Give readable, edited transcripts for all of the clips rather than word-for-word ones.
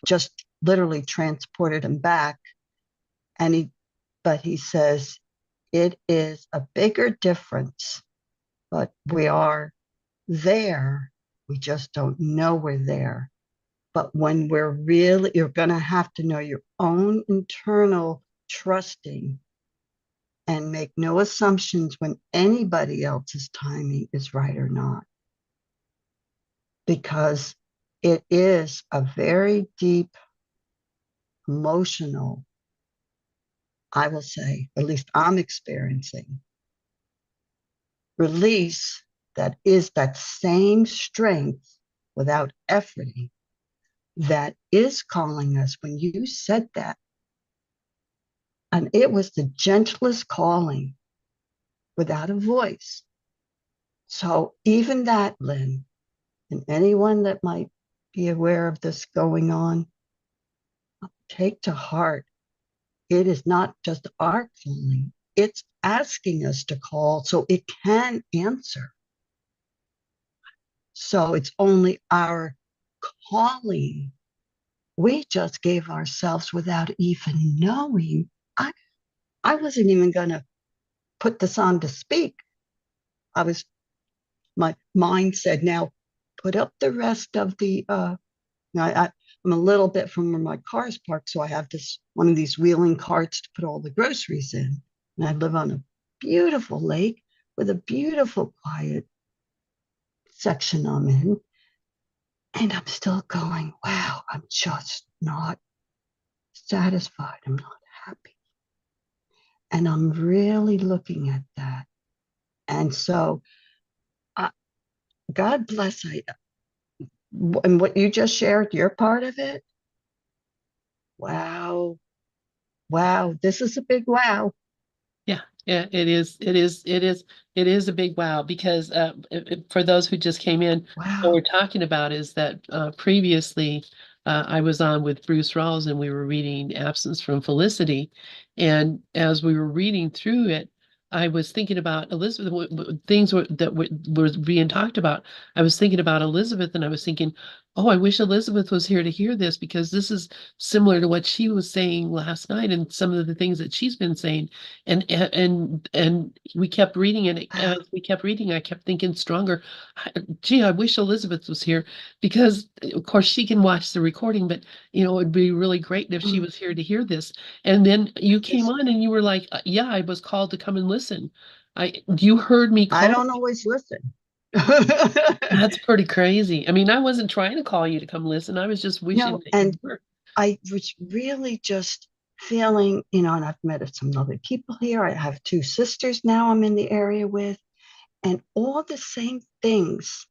just literally transported him back. And but he says, it is a bigger difference, but we are there. We just don't know we're there. But when we're really, you're going to have to know your own internal trusting and make no assumptions when anybody else's timing is right or not, because it is a very deep, emotional, I will say, at least I'm experiencing, release that is that same strength without efforting that is calling us when you said that. And it was the gentlest calling without a voice. So even that, Lynn, and anyone that might be aware of this going on, take to heart. It is not just our calling, it's asking us to call so it can answer. So it's only our calling. We just gave ourselves without even knowing. I, I wasn't even going to put this on to speak. I was, my mind said, now put up the rest of the, I'm a little bit from where my car is parked. So I have this, one of these wheeling carts to put all the groceries in. And I live on a beautiful lake with a beautiful, quiet section I'm in. And I'm still going, wow, I'm just not satisfied. I'm not happy. And I'm really looking at that. And so, uh, God bless. And what you just shared, you're part of it. Wow. Wow. This is a big wow. Yeah, yeah, it is. It is a big wow because for those who just came in, what we're Wow. talking about is that previously I was on with Bruce Rawls and we were reading Absence from Felicity. And as we were reading through it, I was thinking about Elizabeth, things were being talked about. I was thinking about Elizabeth and I was thinking, oh, I wish Elizabeth was here to hear this because this is similar to what she was saying last night and some of the things that she's been saying and we kept reading and as Wow. we kept reading I kept thinking stronger. Gee, I wish Elizabeth was here because of course she can watch the recording, but it would be really great if she Mm. was here to hear this. And then you came This, on and you were like, yeah, I was called to come and listen. You heard me I call. don't always listen. That's pretty crazy. I mean, I wasn't trying to call you to come listen. I was just wishing No, that you and were. I was really just feeling, and I've met some other people here. I have two sisters now I'm in the area with, and all the same things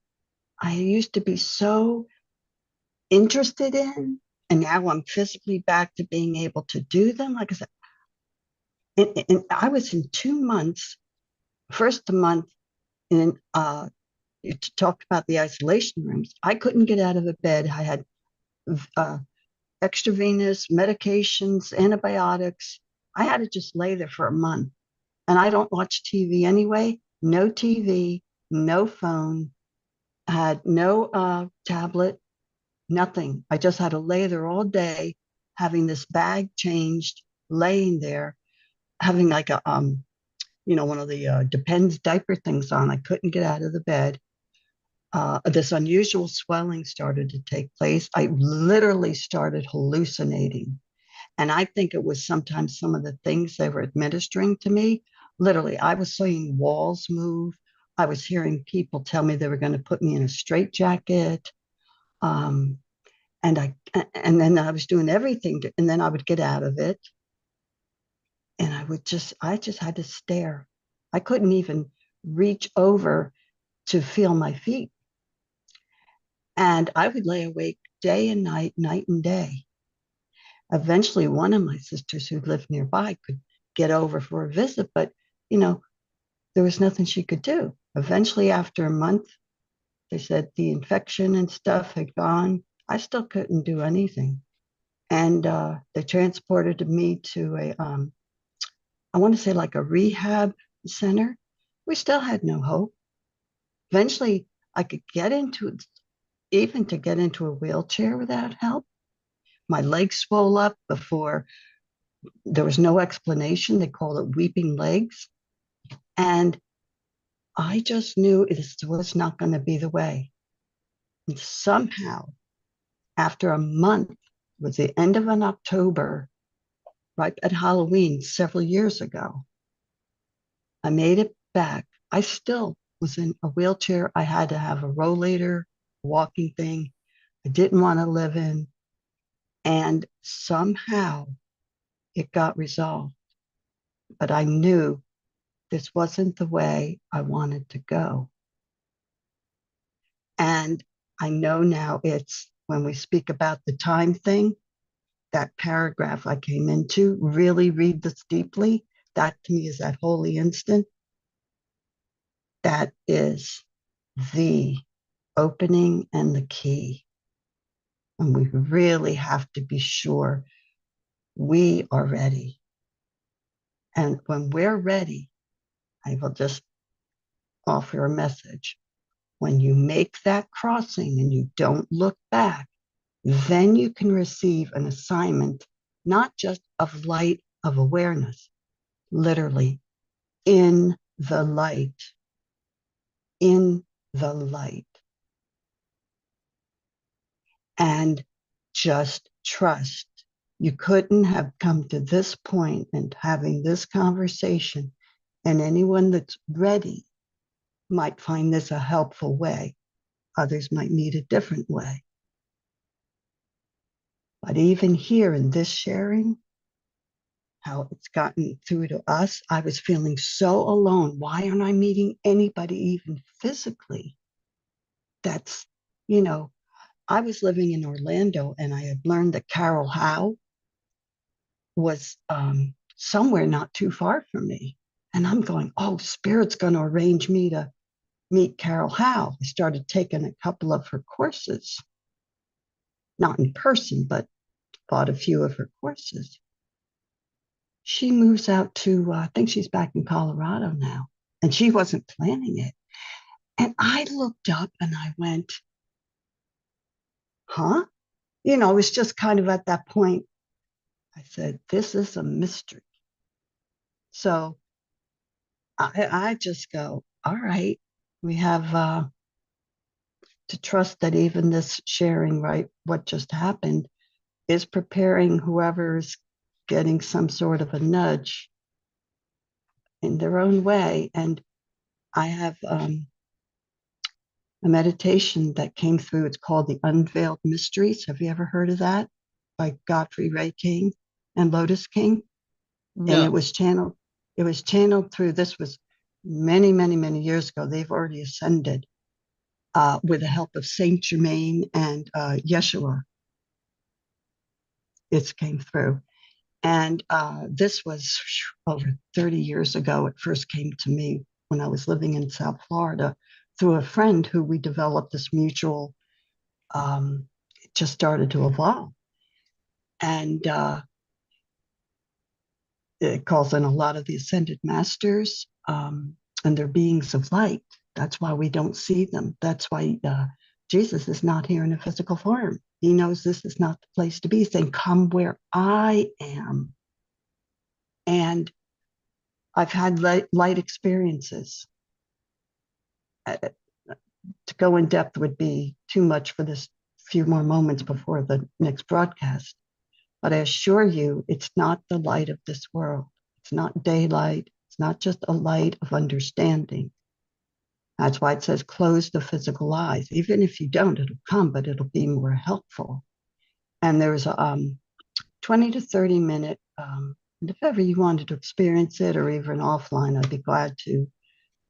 I used to be so interested in. And now I'm physically back to being able to do them. Like I said, and I was in 2 months, first a month in, you talked about the isolation rooms. I couldn't get out of the bed. I had uh, extravenous medications, antibiotics. I had to just lay there for a month. And I don't watch TV anyway. No TV, no phone, I had no tablet, nothing. I just had to lay there all day, having this bag changed, laying there, having like a one of the Depends diaper things on. I couldn't get out of the bed. This unusual swelling started to take place. I literally started hallucinating. And I think it was sometimes some of the things they were administering to me. Literally, I was seeing walls move. I was hearing people tell me they were going to put me in a straitjacket. Um, and then I was doing everything and then I would get out of it and I just had to stare. I couldn't even reach over to feel my feet. And I would lay awake day and night, night and day. Eventually, one of my sisters who lived nearby could get over for a visit, but you know, there was nothing she could do. Eventually, after a month, they said the infection and stuff had gone. I still couldn't do anything. And they transported me to I want to say like a rehab center. We still had no hope. Eventually, I could get into it, even to get into a wheelchair without help. my legs swole up before there was no explanation. They called it weeping legs. And I just knew this was not going to be the way. And somehow, after a month, it was the end of an October, right at Halloween several years ago, I made it back. I still was in a wheelchair. I had to have a rollator, walking thing. I didn't want to live in. And somehow it got resolved. But I knew this wasn't the way I wanted to go. And I know now it's when we speak about the time thing, that paragraph I came into, really read this deeply. That to me is that holy instant. That is the opening and the key. And we really have to be sure we are ready. And when we're ready, I will just offer a message. When you make that crossing and you don't look back, then you can receive an assignment, not just of light, of awareness, literally in the light, in the light. And just trust. You couldn't have come to this point and having this conversation, and anyone that's ready might find this a helpful way. Others might need a different way. But even here in this sharing, how it's gotten through to us, I was feeling so alone. Why aren't I meeting anybody even physically? That's, you know, I was living in Orlando and I had learned that Carol Howe was somewhere not too far from me. And I'm going, oh, Spirit's going to arrange me to meet Carol Howe. I started taking a couple of her courses, not in person, but bought a few of her courses. She moves out to, I think she's back in Colorado now, and she wasn't planning it. And I looked up and I went, huh? It was just kind of at that point, I said, this is a mystery. So I just go, all right, we have to trust that even this sharing, right, what just happened, is preparing whoever's getting some sort of a nudge in their own way. And I have a meditation that came through. It's called The Unveiled Mysteries. Have you ever heard of that? By Godfrey Ray King and Lotus King. And No. it was channeled through, this was many, many, many years ago. They've already ascended with the help of Saint Germain and Yeshua. It came through. And this was over 30 years ago. It first came to me when I was living in South Florida through a friend who we developed this mutual, it just started to evolve. And it calls in a lot of the ascended masters, and they're beings of light. That's why we don't see them. That's why Jesus is not here in a physical form. He knows this is not the place to be. He's saying, come where I am. And I've had light experiences. To go in depth would be too much for this few more moments before the next broadcast. But I assure you, it's not the light of this world. It's not daylight. It's not just a light of understanding. That's why it says close the physical eyes. Even if you don't, it'll come, but it'll be more helpful. And there's a 20 to 30 minute, and if ever you wanted to experience it or even offline, I'd be glad to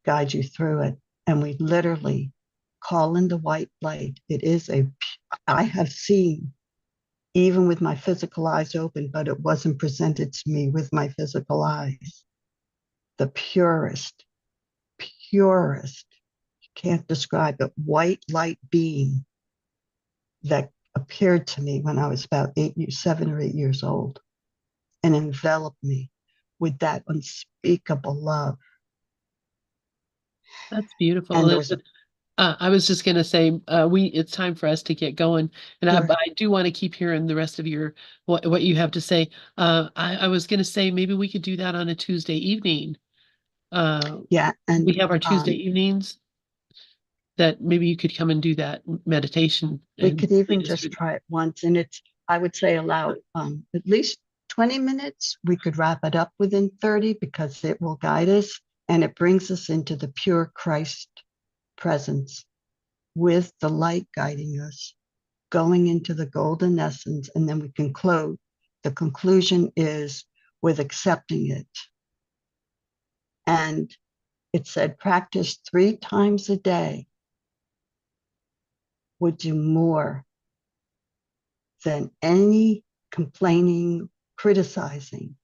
guide you through it. And we literally call in the white light. I have seen, even with my physical eyes open, but it wasn't presented to me with my physical eyes. The purest, purest, you can't describe it, white light being that appeared to me when I was about 7 or 8 years old and enveloped me with that unspeakable love. That's beautiful. And there was I was just gonna say, it's time for us to get going, and Sure. I do want to keep hearing the rest of your what you have to say. I was gonna say maybe we could do that on a Tuesday evening. Uh, Yeah, we and have our Tuesday evenings that maybe you could come and do that meditation we and could even lead us just through. try it once, and it's, I would say, allow at least 20 minutes. We could wrap it up within 30 because it will guide us and it brings us into the pure Christ presence with the light guiding us, going into the golden essence, and then we conclude. The conclusion is with accepting it. And it said, practice 3 times a day would do more than any complaining, criticizing,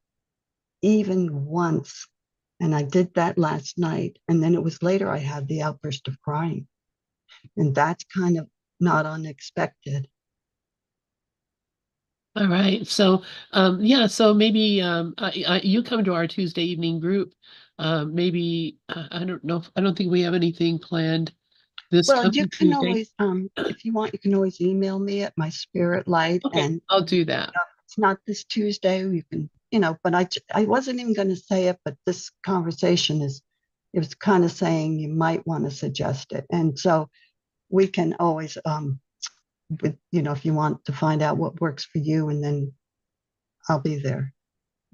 even once. And I did that last night. And then it was later I had the outburst of crying. And that's kind of not unexpected. All right. So, yeah, so maybe you come to our Tuesday evening group. Maybe I don't know. I don't think we have anything planned this Well, you coming can Tuesday. always, if you want, you can always email me at my spirit light. Okay, And I'll do that. it's not this Tuesday, you can, but I wasn't even going to say it, but this conversation it was kind of saying you might want to suggest it. And so we can always, if you want to find out what works for you, and then I'll be there.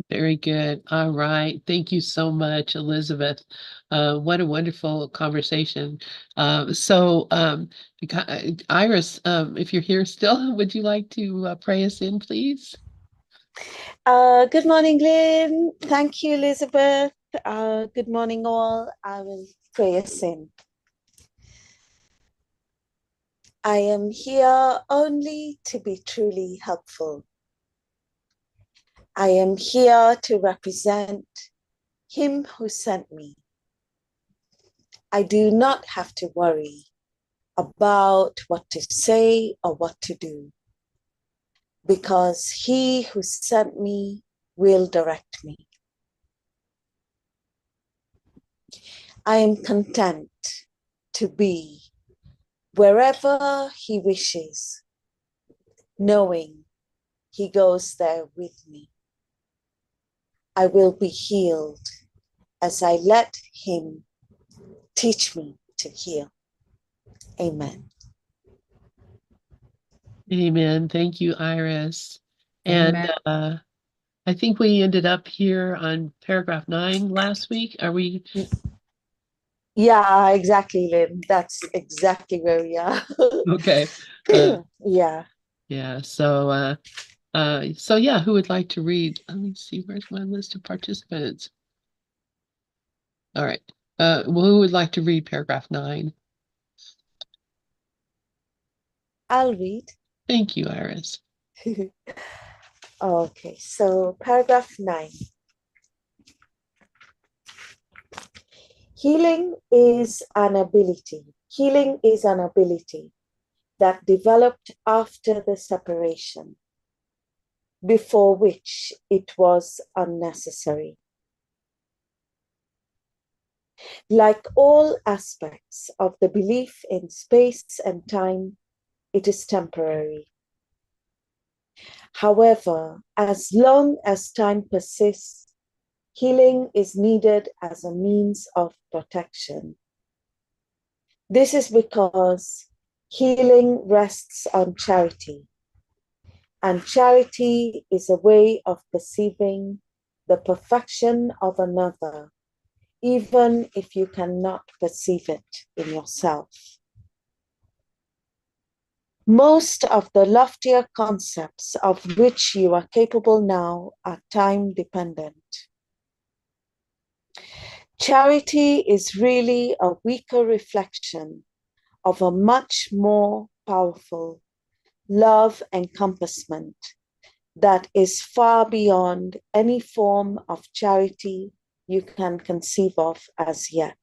Very good. All right. Thank you so much, Elizabeth. What a wonderful conversation. Iris, if you're here still, would you like to pray us in, please? Good morning, Lynn. Thank you, Elizabeth. Good morning, all. I will pray us in. I am here only to be truly helpful. I am here to represent Him who sent me. I do not have to worry about what to say or what to do, because He who sent me will direct me. I am content to be wherever He wishes, knowing He goes there with me. I will be healed as I let Him teach me to heal. Amen. Amen. Thank you, Iris. And Amen. I think we ended up here on paragraph 9 last week. Are we? Yeah, exactly, Lynn. That's exactly where we are. Okay. Yeah. Yeah. So yeah, who would like to read? Let me see, where's my list of participants? All right. Well, who would like to read paragraph 9? I'll read. Thank you, Iris. Okay, so paragraph 9. Healing is an ability. Healing is an ability that developed after the separation, before which it was unnecessary. Like all aspects of the belief in space and time, it is temporary. However, as long as time persists, healing is needed as a means of protection. This is because healing rests on charity, and charity is a way of perceiving the perfection of another, even if you cannot perceive it in yourself. Most of the loftier concepts of which you are capable now are time dependent. Charity is really a weaker reflection of a much more powerful love encompassment that is far beyond any form of charity you can conceive of as yet.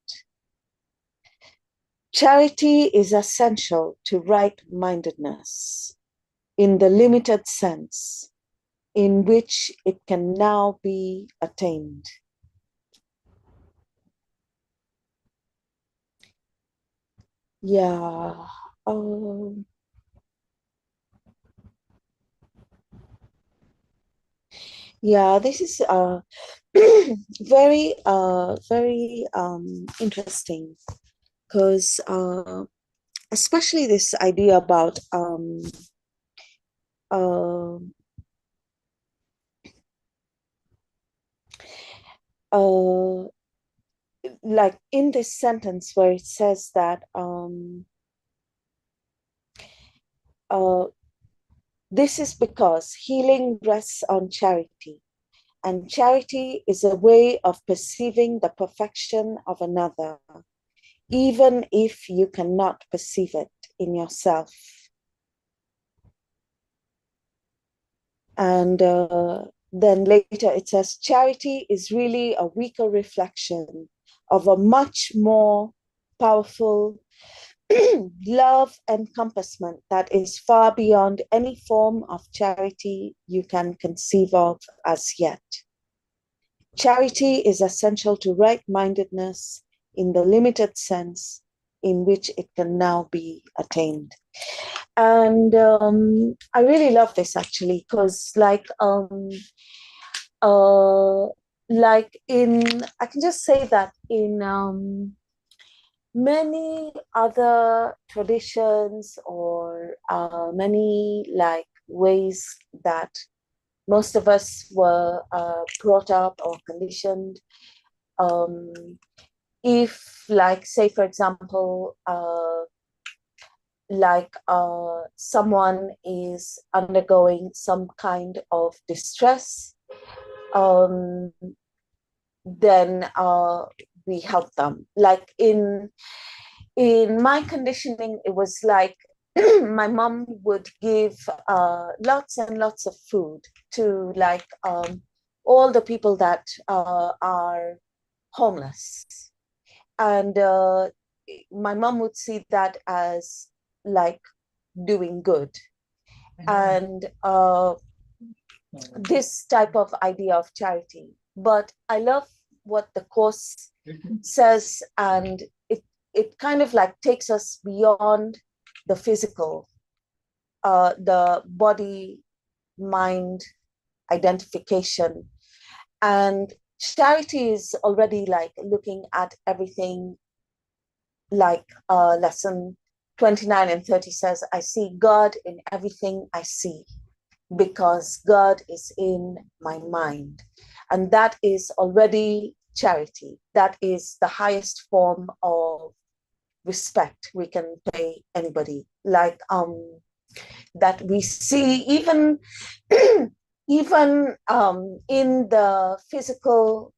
Charity is essential to right-mindedness in the limited sense in which it can now be attained. Yeah. Um, yeah, this is very interesting because especially this idea about uh, uh, like in this sentence where it says that uh, this is because healing rests on charity, and charity is a way of perceiving the perfection of another, even if you cannot perceive it in yourself. And then later it says, charity is really a weaker reflection of a much more powerful love encompassment that is far beyond any form of charity you can conceive of as yet. Charity is essential to right mindedness in the limited sense in which it can now be attained. And I really love this actually because, uh, I can just say that in many other traditions or many like ways that most of us were brought up or conditioned. Um, if, like, say, for example, someone is undergoing some kind of distress, um, then we help them. Like in my conditioning, it was like my mom would give lots and lots of food to all the people that are homeless, and my mom would see that as like doing good, and this type of idea of charity. But I love what the course says, and it kind of like takes us beyond the physical, the body mind identification, and charity is already like looking at everything, like lesson 29 and 30 says, I see God in everything I see because God is in my mind. And that is already charity. That is the highest form of respect we can pay anybody. That we see even even in the physical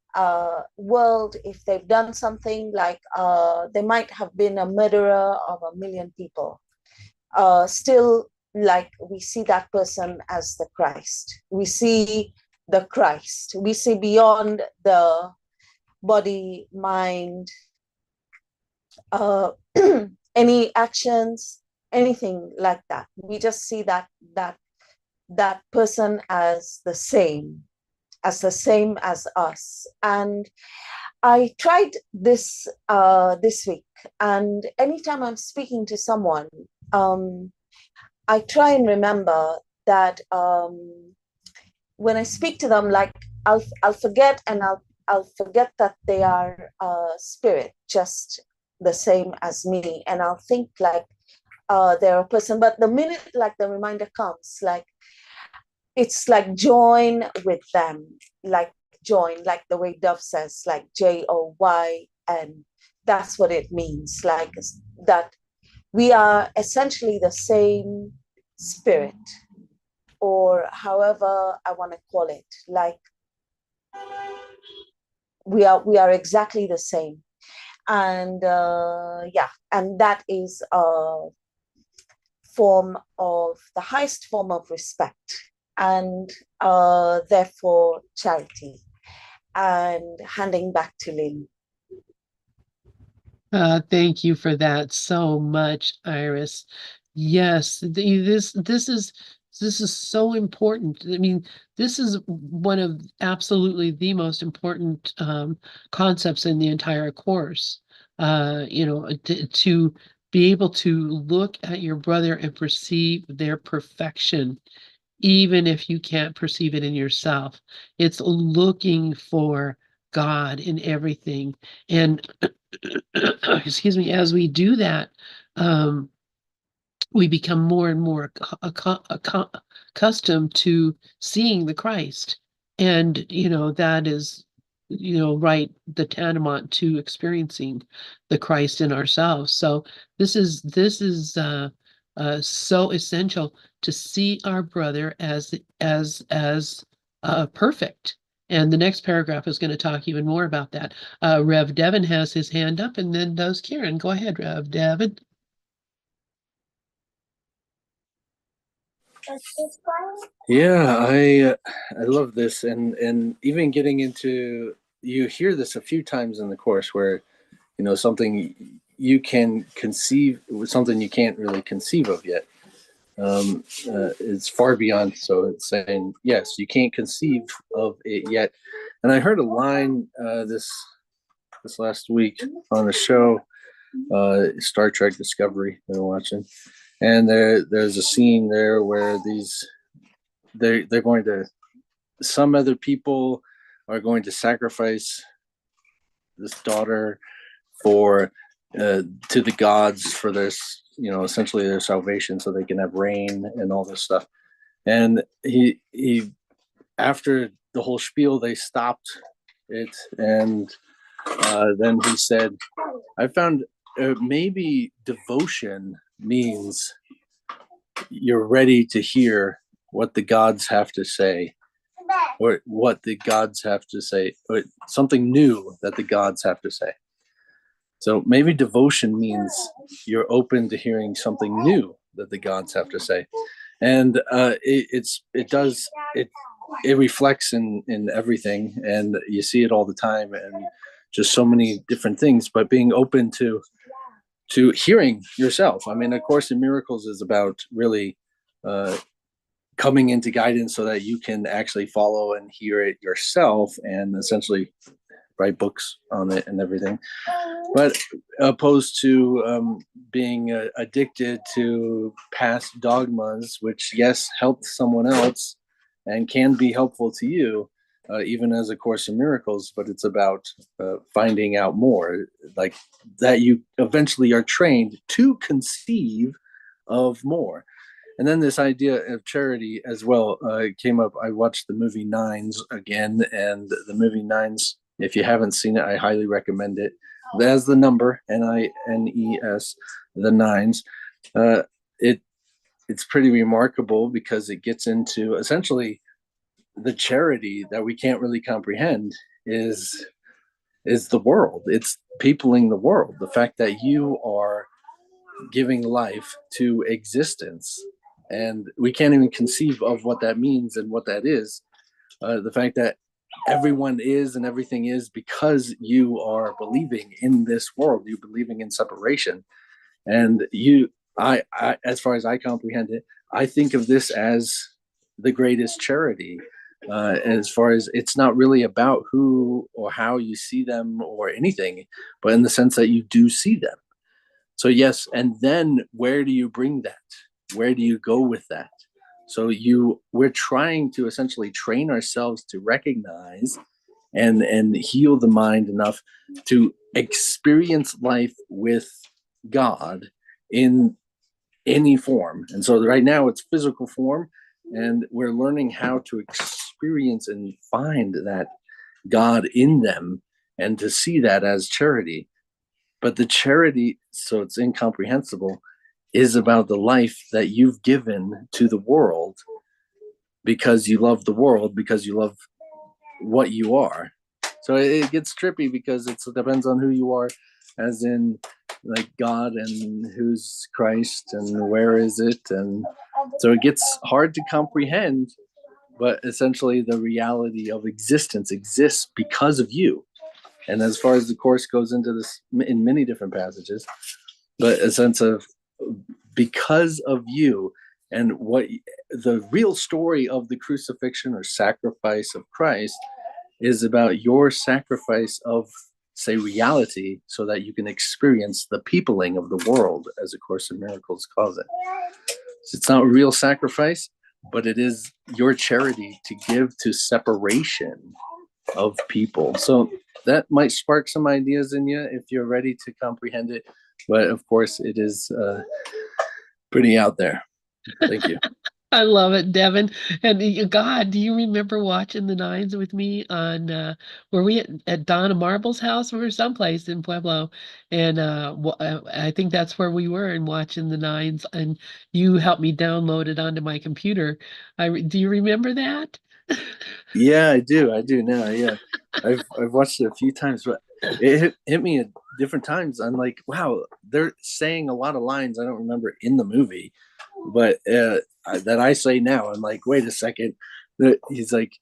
world, if they've done something like they might have been a murderer of a million people, still, like, we see that person as the Christ. We see the Christ. We see beyond the body, mind, uh, any actions, anything like that. We just see that person as the same, as us. And I tried this this week, and anytime I'm speaking to someone, um, I try and remember that when I speak to them, like I'll forget, and I'll forget that they are spirit, just the same as me, and I'll think like they're a person. But the minute like the reminder comes, like it's like join with them, like join, like the way Dove says, like JOYN. That's what it means, like that we are essentially the same spirit, or however I want to call it. Like we are exactly the same, and yeah, and that is a form of the highest form of respect, and therefore charity. And handing back to Lynn. Thank you for that so much, Iris. Yes, this is so important. I mean, this is one of absolutely the most important concepts in the entire course. To be able to look at your brother and perceive their perfection, even if you can't perceive it in yourself. It's looking for God in everything. And excuse me, as we do that, we become more and more accustomed to seeing the Christ. And, that is, right, the tantamount to experiencing the Christ in ourselves. So this is so essential to see our brother as perfect. And the next paragraph is going to talk even more about that. Rev Devin has his hand up, and then does Karen. Go ahead, Rev Devin. Yeah, I love this, and even getting into, you hear this a few times in the course where something you can conceive, something you can't really conceive of yet. It's far beyond. So it's saying yes, you can't conceive of it yet. And I heard a line this last week on the show, Star Trek Discovery they're watching, and there's a scene there where they're going to, some other people are going to sacrifice this daughter for to the gods for this, essentially their salvation, so they can have rain and all this stuff. And he after the whole spiel, they stopped it, and then he said, I found maybe devotion means you're ready to hear what the gods have to say, or what the gods have to say, or something new that the gods have to say. So maybe devotion means you're open to hearing something new that the gods have to say. And it reflects in everything, and you see it all the time, and just so many different things. But being open to hearing yourself. I mean, A Course in Miracles is about really coming into guidance so that you can actually follow and hear it yourself, and essentially write books on it and everything. But opposed to being addicted to past dogmas, which, yes, helped someone else and can be helpful to you, even as A Course in Miracles, but it's about finding out more, like that you eventually are trained to conceive of more. And then this idea of charity as well came up. I watched the movie Nines again, and the movie Nines, if you haven't seen it, I highly recommend it. That's the number, NINES, the Nines. It's pretty remarkable because it gets into essentially the charity that we can't really comprehend is the world. It's peopling the world. The fact that you are giving life to existence, and we can't even conceive of what that means and what that is. The fact that everyone is and everything is because you are believing in this world, you're believing in separation. And I, as far as I comprehend it, I think of this as the greatest charity. As far as, it's not really about who or how you see them or anything, but in the sense that you do see them. So yes, and then where do you bring that? Where do you go with that? So we're trying to essentially train ourselves to recognize and heal the mind enough to experience life with God in any form. And so right now it's physical form, and we're learning how to experience and find that God in them and to see that as charity. But the charity, so it's incomprehensible, is about the life that you've given to the world because you love the world, because you love what you are. So it gets trippy because it depends on who you are, as in like God and who's Christ and where is it. And so it gets hard to comprehend, but essentially the reality of existence exists because of you. And as far as the Course goes into this in many different passages, but a sense of because of you, and what the real story of the crucifixion or sacrifice of Christ is about your sacrifice of say reality, so that you can experience the peopling of the world, as A Course in Miracles calls it. So it's not a real sacrifice, but it is your charity to give to separation of people. So that might spark some ideas in you if you're ready to comprehend it. But of course, it is pretty out there. Thank you. I love it, Devin. And God, do you remember watching the nines with me on were we at Donna Marble's house? We were someplace in Pueblo, and I think that's where we were and watching the nines. And you helped me download it onto my computer. Do you remember that? Yeah, I do. I do now. Yeah, I've watched it a few times, but it hit me at different times. I'm like, wow, they're saying a lot of lines I don't remember in the movie, but that I say now. I'm like, wait a second. He's like,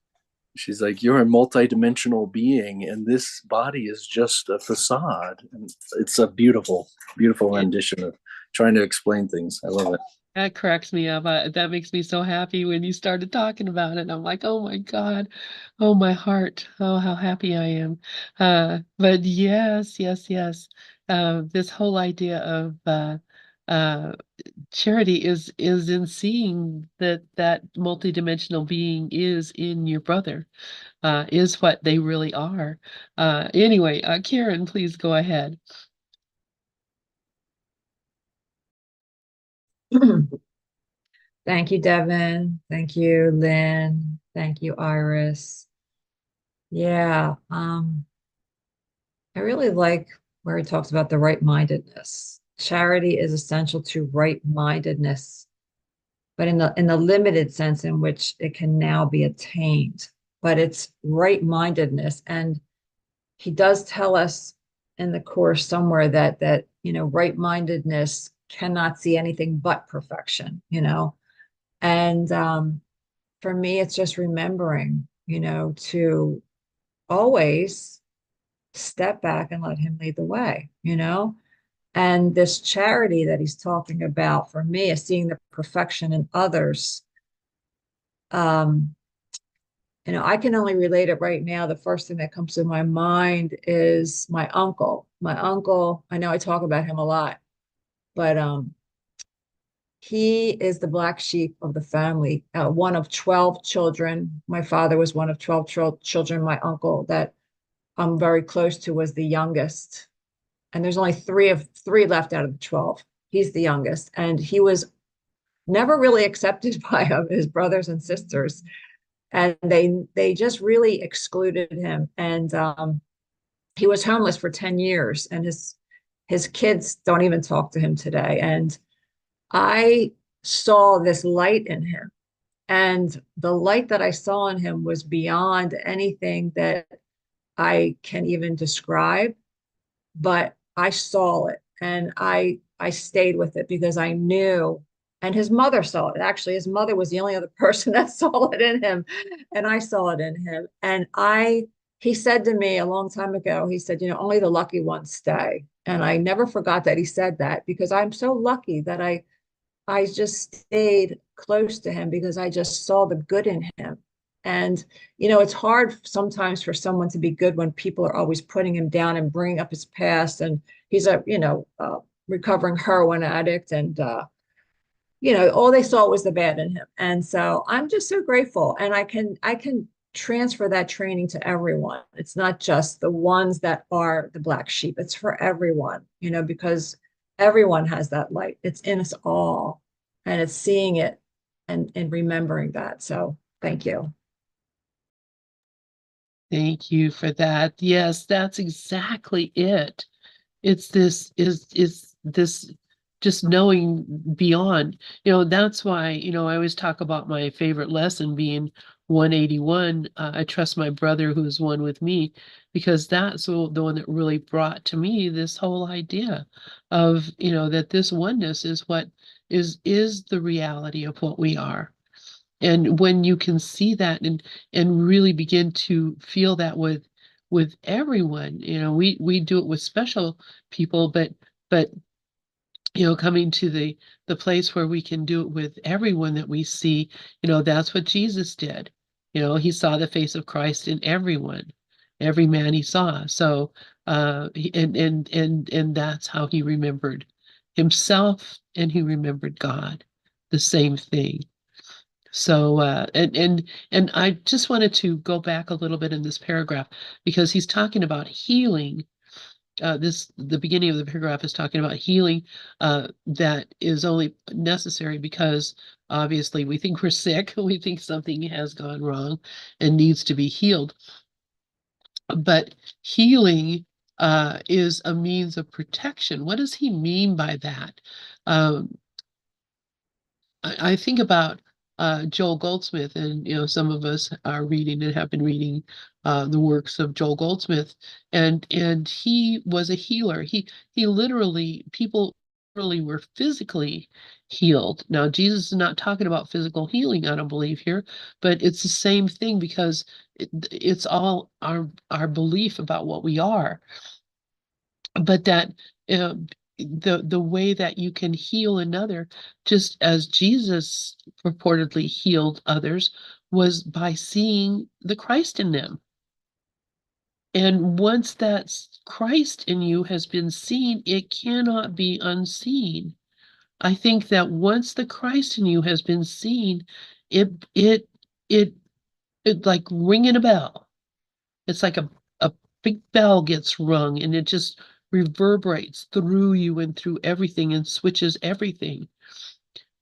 she's like, you're a multidimensional being, and this body is just a facade. And it's a beautiful, beautiful rendition of trying to explain things. I love it. That cracks me up. That makes me so happy when you started talking about it. I'm like, oh my God, oh my heart, oh how happy I am. But yes, yes, yes. This whole idea of uh, charity is in seeing that multidimensional being is in your brother, is what they really are. Anyway, Karen, please go ahead. Thank you, Devin. Thank you, Lynn. Thank you, Iris. Yeah, I really like where he talks about the right-mindedness. Charity is essential to right-mindedness, but in the limited sense in which it can now be attained. But it's right-mindedness, and he does tell us in the course somewhere that right-mindedness cannot see anything but perfection. And for me, it's just remembering, to always step back and let him lead the way. And this charity that he's talking about for me is seeing the perfection in others. I can only relate it right now. The first thing that comes to my mind is my uncle. My uncle, I know I talk about him a lot, but he is the black sheep of the family, one of 12 children. My father was one of 12 children. My uncle that I'm very close to was the youngest. And there's only three left out of the 12. He's the youngest. And he was never really accepted by his brothers and sisters. And they just really excluded him. And he was homeless for 10 years. And his kids don't even talk to him today. And I saw this light in him. And the light that I saw in him was beyond anything that I can even describe, but I saw it and I stayed with it because I knew, and his mother saw it. Actually, his mother was the only other person that saw it in him, and I saw it in him. And he said to me a long time ago, he said, only the lucky ones stay. And I never forgot that he said that, because I'm so lucky that I just stayed close to him because I just saw the good in him. And, it's hard sometimes for someone to be good when people are always putting him down and bringing up his past. And he's a, recovering heroin addict. And, all they saw was the bad in him. And so I'm just so grateful. And I can transfer that training to everyone. It's not just the ones that are the black sheep. It's for everyone, because everyone has that light. It's in us all, and it's seeing it and remembering that. So thank you. Thank you for that. Yes, that's exactly it. It's this is this just knowing beyond. That's why, I always talk about my favorite lesson being 181. I trust my brother who's one with me, because that's the one that really brought to me this whole idea of, that this oneness is what is the reality of what we are. And when you can see that and really begin to feel that with everyone, we do it with special people, but coming to the place where we can do it with everyone that we see, that's what Jesus did. He saw the face of Christ in everyone. every man he saw. So and that's how he remembered himself, and he remembered God, the same thing. So and I just wanted to go back a little bit in this paragraph, because he's talking about healing. The beginning of the paragraph is talking about healing that is only necessary because obviously we think we're sick, we think something has gone wrong and needs to be healed. But healing is a means of protection. What does he mean by that? Um, I think about Joel Goldsmith, and some of us are reading and have been reading the works of Joel Goldsmith, and he was a healer. He literally people literally were physically healed. Now Jesus is not talking about physical healing, I don't believe here, but it's the same thing, because it's all our belief about what we are, but that uh, the way that you can heal another, just as Jesus purportedly healed others, was by seeing the Christ in them. And once that Christ in you has been seen, it cannot be unseen. I think that once the Christ in you has been seen, it it it it like ringing a bell. It's like a big bell gets rung, and it just reverberates through you and through everything and switches everything.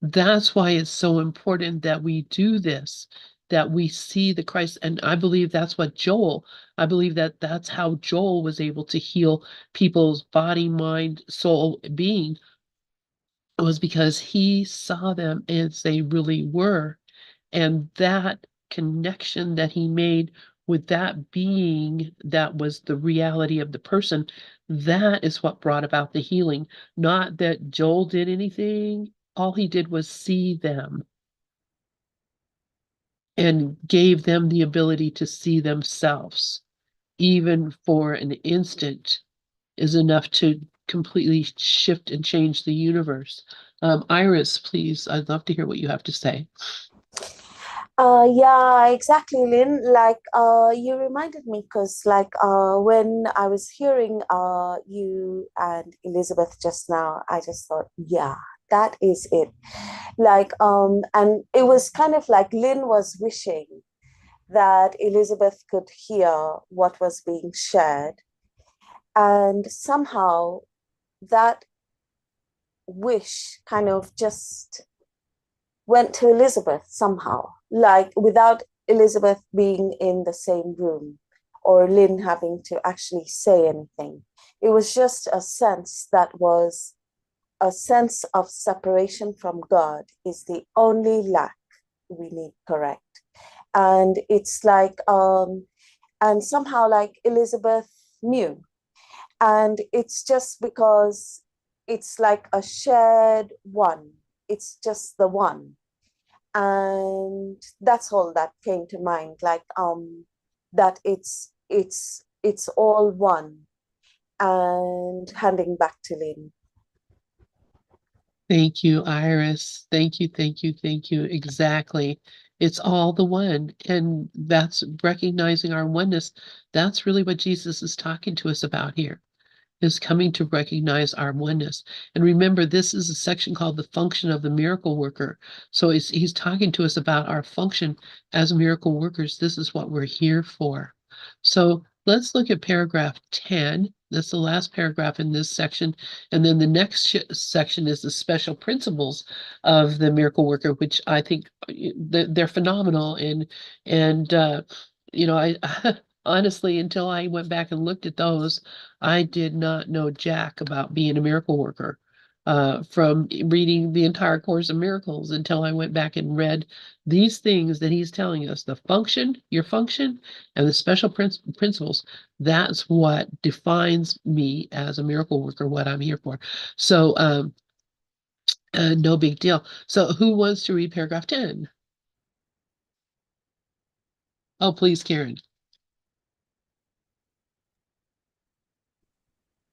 That's why it's so important that we do this, that we see the Christ. And I believe I believe that that's how Joel was able to heal people's body, mind, soul, being, was because he saw them as they really were. And that connection that he made with that being that was the reality of the person, that is what brought about the healing. Not that Joel did anything. All he did was see them and gave them the ability to see themselves, even for an instant, is enough to completely shift and change the universe. Iris, please, I'd love to hear what you have to say. Yeah, exactly, Lynn. Like, you reminded me because, like, when I was hearing you and Elizabeth just now, I just thought, yeah, that is it. Like, and it was kind of like Lynn was wishing that Elizabeth could hear what was being shared, and somehow that wish kind of just went to Elizabeth somehow, like without Elizabeth being in the same room or Lynn having to actually say anything. It was just a sense that was a sense of separation from God is the only lack we need correct. And it's like, and somehow like Elizabeth knew. And it's just because it's like a shared one. It's just the one, and that's all that came to mind, like that it's all one. And handing back to Lynn. Thank you, Iris. Thank you, thank you, thank you. Exactly. It's all the one. And that's recognizing our oneness. That's really what Jesus is talking to us about here, is coming to recognize our oneness. And remember, this is a section called the function of the miracle worker. So he's talking to us about our function as miracle workers. This is what we're here for. So let's look at paragraph 10. That's the last paragraph in this section. And then the next section is the special principles of the miracle worker, which I think they're phenomenal. And I honestly, until I went back and looked at those, I did not know jack about being a miracle worker from reading the entire Course of Miracles until I went back and read these things that he's telling us, the function, your function, and the special principles. That's what defines me as a miracle worker, what I'm here for. So no big deal. So who wants to read paragraph 10? Oh, please, Karen.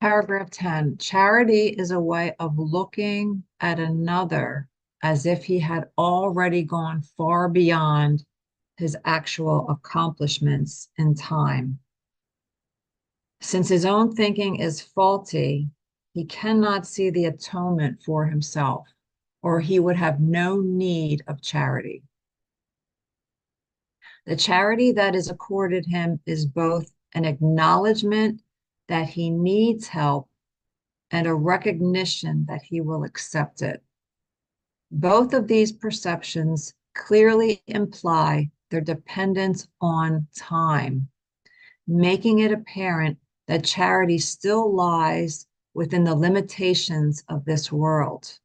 Paragraph 10, charity is a way of looking at another as if he had already gone far beyond his actual accomplishments in time. Since his own thinking is faulty, he cannot see the atonement for himself, or he would have no need of charity. The charity that is accorded him is both an acknowledgement that he needs help and a recognition that he will accept it. Both of these perceptions clearly imply their dependence on time, making it apparent that charity still lies within the limitations of this world.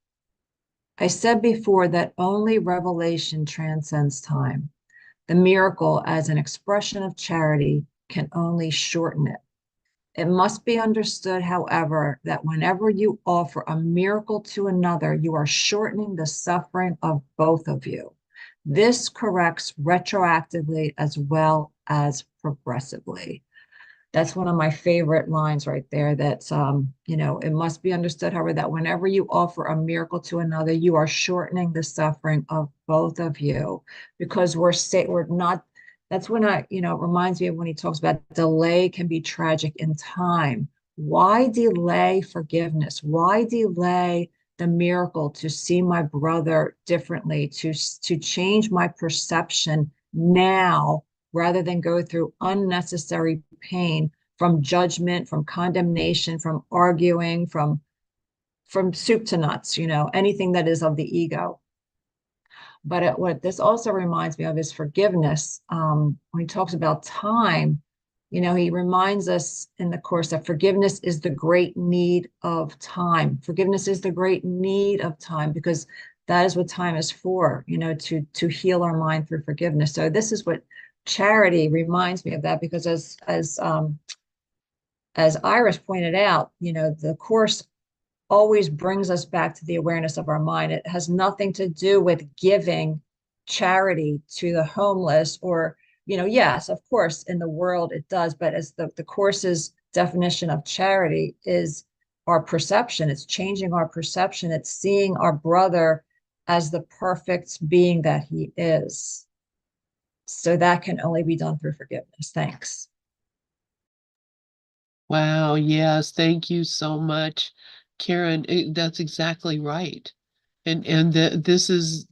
I said before that only revelation transcends time. The miracle as an expression of charity can only shorten it. It must be understood, however, that whenever you offer a miracle to another, you are shortening the suffering of both of you. This corrects retroactively as well as progressively. That's one of my favorite lines right there. That's, it must be understood, however, that whenever you offer a miracle to another, you are shortening the suffering of both of you, because we're not. That's when it reminds me of when he talks about delay can be tragic in time. Why delay forgiveness? Why delay the miracle to see my brother differently, to change my perception now, rather than go through unnecessary pain from judgment, from condemnation, from arguing, from soup to nuts, anything that is of the ego. But what this also reminds me of is forgiveness. When he talks about time, he reminds us in the Course that forgiveness is the great need of time. Forgiveness is the great need of time, because that is what time is for, to heal our mind through forgiveness. So this is what charity reminds me of, that, because as Iris pointed out, the Course always brings us back to the awareness of our mind. It has nothing to do with giving charity to the homeless, or, yes, of course, in the world it does, but as the Course's definition of charity is our perception. It's changing our perception. It's seeing our brother as the perfect being that he is. So that can only be done through forgiveness. Thanks. Wow, yes, thank you so much, Karen. That's exactly right. And this is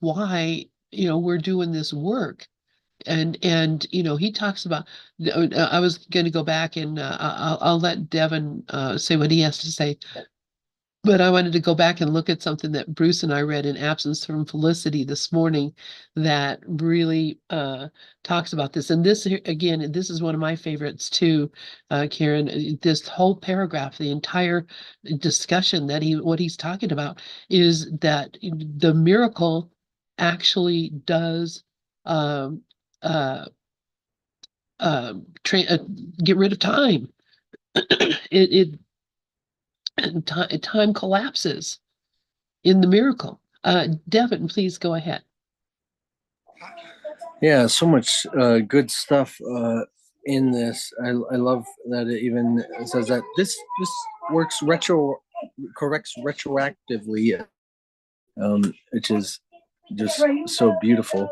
why, we're doing this work. And he talks about, I was going to go back and I'll let Devin say what he has to say. But I wanted to go back and look at something that Bruce and I read in Absence from Felicity this morning that really talks about this. And this, again, this is one of my favorites too, Karen. This whole paragraph, the entire discussion that what he's talking about is that the miracle actually does um, uh, get rid of time. it time collapses in the miracle. Devin, please go ahead. Yeah, so much good stuff in this. I love that it even says that this works corrects retroactively, which is just so beautiful.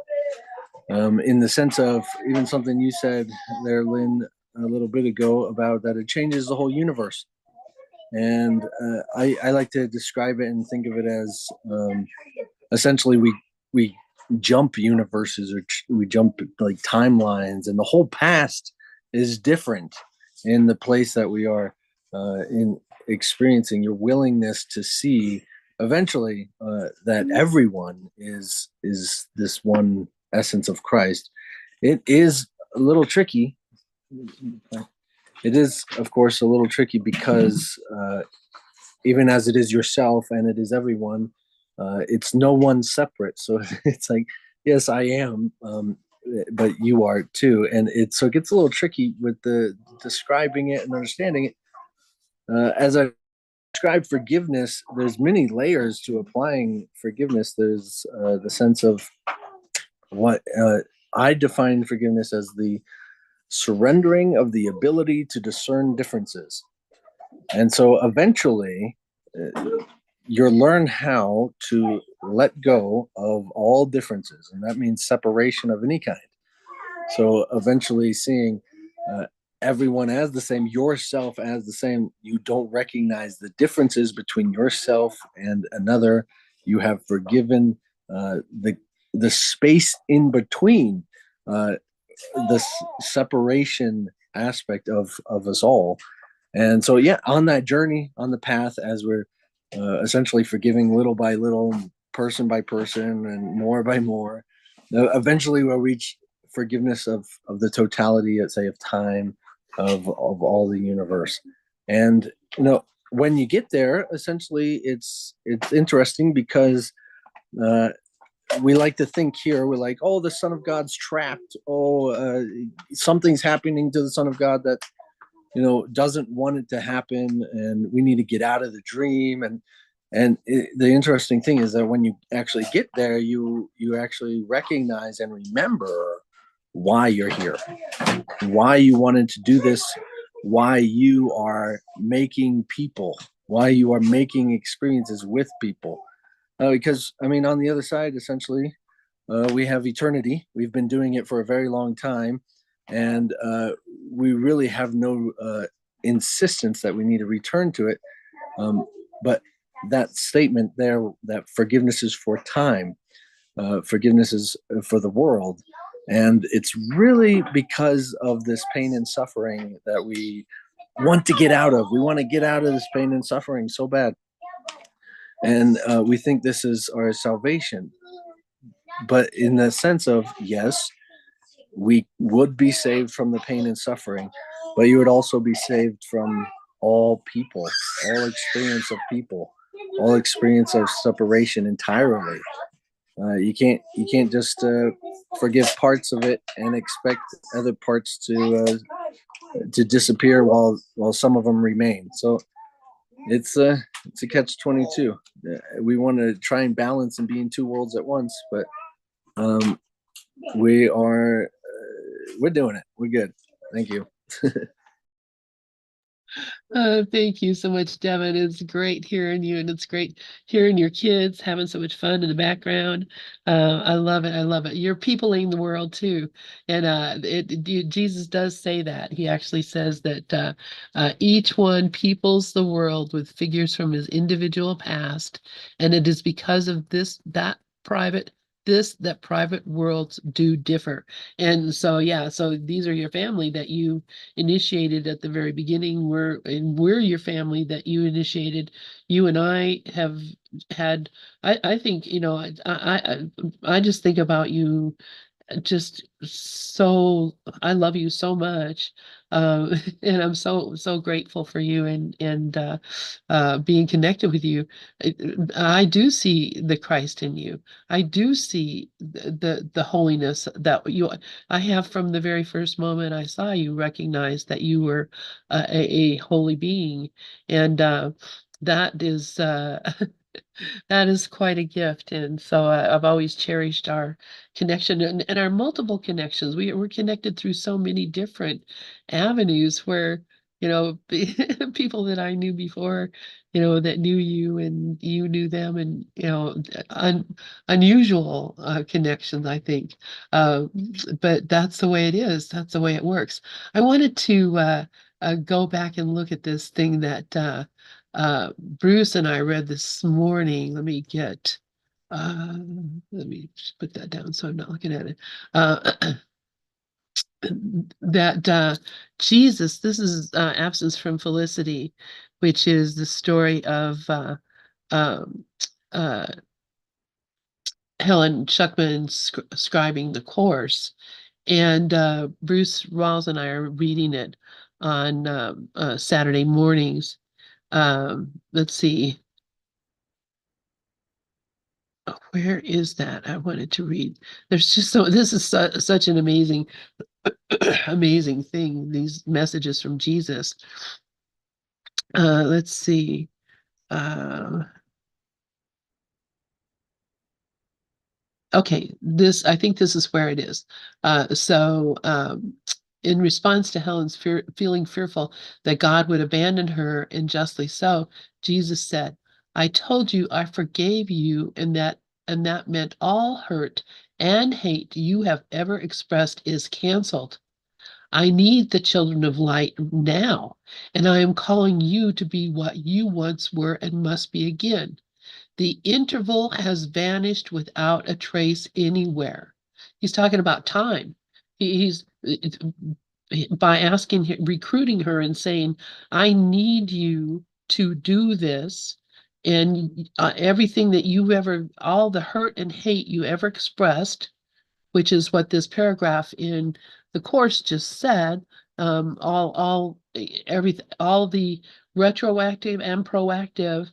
In the sense of even something you said there, Lynn, a little bit ago, about that it changes the whole universe. And I like to describe it and think of it as essentially we jump universes, or we jump like timelines, and the whole past is different in the place that we are in experiencing. Your willingness to see eventually that everyone is this one essence of Christ. It is a little tricky. It is, of course, a little tricky because even as it is yourself and it is everyone, it's no one separate. So it's like, yes, I am, but you are too. And so it gets a little tricky with the describing it and understanding it. As I describe forgiveness, there's many layers to applying forgiveness. There's the sense of what I define forgiveness as the surrendering of the ability to discern differences. And so eventually, you'll learn how to let go of all differences. And that means separation of any kind. So eventually seeing everyone as the same, yourself as the same. You don't recognize the differences between yourself and another. You have forgiven the space in between, uh, the separation aspect of us all. And so, yeah, on that journey, on the path, as we're essentially forgiving little by little, person by person, and more by more, eventually we'll reach forgiveness of the totality, let's say, of time, of all the universe. And when you get there, essentially, it's interesting because uh, we like to think here, we're like, oh, the Son of God's trapped. Oh, something's happening to the Son of God that doesn't want it to happen, and we need to get out of the dream. The interesting thing is that when you actually get there, you actually recognize and remember why you're here, why you wanted to do this, why you are making people, why you are making experiences with people. Because I mean, on the other side, essentially, we have eternity. We've been doing it for a very long time, and we really have no insistence that we need to return to it. But that statement there, that forgiveness is for time, forgiveness is for the world, and it's really because of this pain and suffering that we want to get out of. We want to get out of this pain and suffering so bad, and we think this is our salvation. But in the sense of, yes, we would be saved from the pain and suffering, but you would also be saved from all people, all experience of people, all experience of separation entirely. You can't just forgive parts of it and expect other parts to disappear while some of them remain. So it's a catch-22. We want to try and balance and be in two worlds at once, but we're doing it. We're good. Thank you. Thank you so much, Devin. It's great hearing you, and it's great hearing your kids having so much fun in the background. I love it. I love it. You're peopling the world too, and Jesus does say that. He actually says that each one peoples the world with figures from his individual past, and it is because of private that private worlds do differ. And so, yeah, so these are your family that you initiated at the very beginning. We're your family that you initiated. You and I have had. I think I just think about you just so. I love you so much, and I'm so grateful for you and being connected with you. I do see the Christ in you. I do see the holiness that you. I have from the very first moment I saw you, recognized that you were a holy being, and that is that is quite a gift. And so I've always cherished our connection and our multiple connections. We're connected through so many different avenues where, people that I knew before, that knew you and you knew them, and, unusual connections, I think. Uh, but that's the way it is. That's the way it works. I wanted to go back and look at this thing that Bruce and I read this morning. Let me just put that down so I'm not looking at it. That Jesus, this is Absence from Felicity, which is the story of um, uh, Helen Schuckman scribing the course. And Bruce Rawls and I are reading it on Saturday mornings. Let's see. Where is that? I wanted to read. There's just this is such an amazing, amazing thing, these messages from Jesus. Let's see. Okay, I think this is where it is. In response to Helen's feeling fearful that God would abandon her, and justly so, Jesus said, I told you I forgave you, and that meant all hurt and hate you have ever expressed is canceled. I need the children of light now, and I am calling you to be what you once were and must be again. The interval has vanished without a trace anywhere. He's talking about time. He's by recruiting her and saying, I need you to do this. And everything that you ever, all the hurt and hate you ever expressed, which is what this paragraph in the course just said, all the retroactive and proactive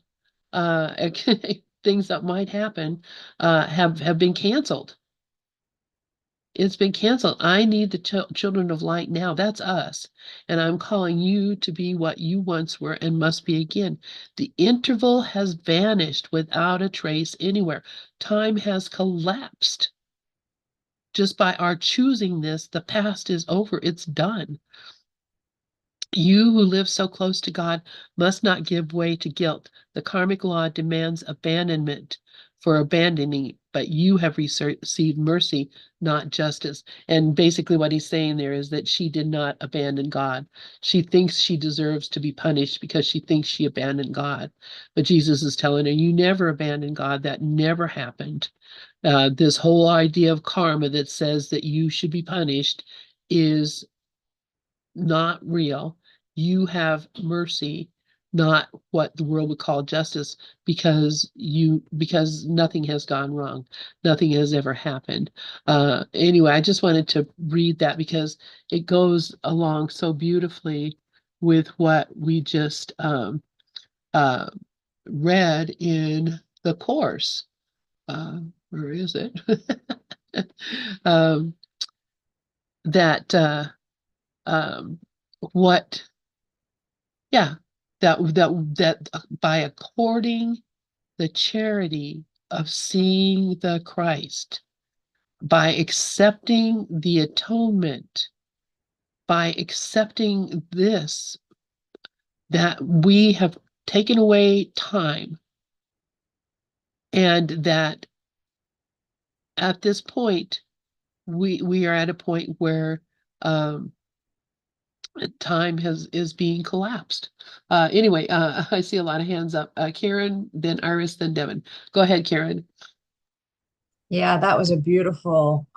things that might happen have been canceled. It's been canceled. I need the children of light now. That's us. And I'm calling you to be what you once were and must be again. The interval has vanished without a trace anywhere. Time has collapsed. Just by our choosing this, the past is over. It's done. You who live so close to God must not give way to guilt. The karmic law demands abandonment for abandoning, but you have received mercy, not justice. And basically, what he's saying there is that she did not abandon God. She thinks she deserves to be punished because she thinks she abandoned God. But Jesus is telling her, you never abandoned God. That never happened. This whole idea of karma that says that you should be punished is not real. You have mercy, not what the world would call justice, because nothing has gone wrong. Nothing has ever happened. Anyway, I just wanted to read that because it goes along so beautifully with what we just uh, read in the course. Where is it? um, that um, what yeah, that by according the charity of seeing the Christ, by accepting the atonement, by accepting this, that we have taken away time, and that at this point we are at a point where um, time is being collapsed. Anyway, I see a lot of hands up. Karen, then Iris, then Devin. Go ahead, Karen. Yeah, that was a beautiful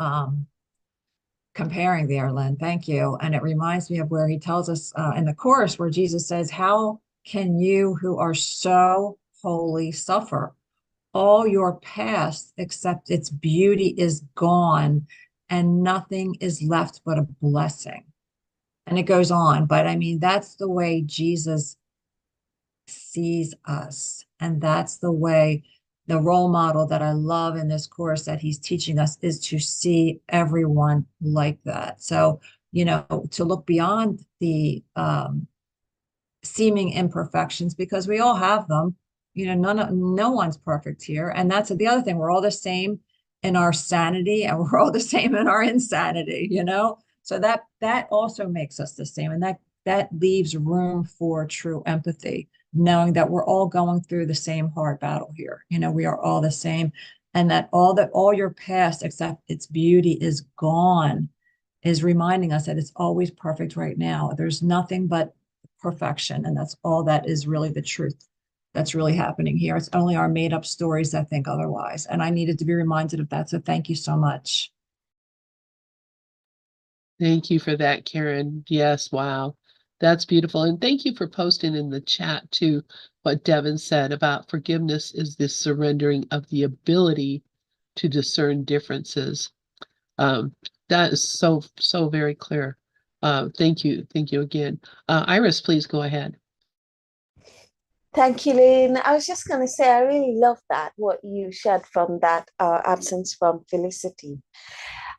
comparing there, Lynn. Thank you. And it reminds me of where he tells us in the course where Jesus says, how can you who are so holy suffer? All your past, except its beauty, is gone, and nothing is left but a blessing. And it goes on. But I mean, that's the way Jesus sees us. And that's the way, the role model that I love in this course that he's teaching us is to see everyone like that. So, to look beyond the seeming imperfections, because we all have them. No one's perfect here. And that's the other thing. We're all the same in our sanity, and we're all the same in our insanity. So that also makes us the same. And that leaves room for true empathy, knowing that we're all going through the same hard battle here. We are all the same, and that all your past, except its beauty, is gone, is reminding us that it's always perfect right now. There's nothing but perfection, and that's all that is really the truth that's really happening here. It's only our made up stories that think otherwise. And I needed to be reminded of that. So thank you so much. Thank you for that, Karen. Yes, wow. That's beautiful. And thank you for posting in the chat too what Devin said about forgiveness is this surrendering of the ability to discern differences. Um, that is so very clear. Thank you. Thank you again. Iris, please go ahead. Thank you, Lynn. I was just going to say, I really love that, what you shared from that absence from Felicity.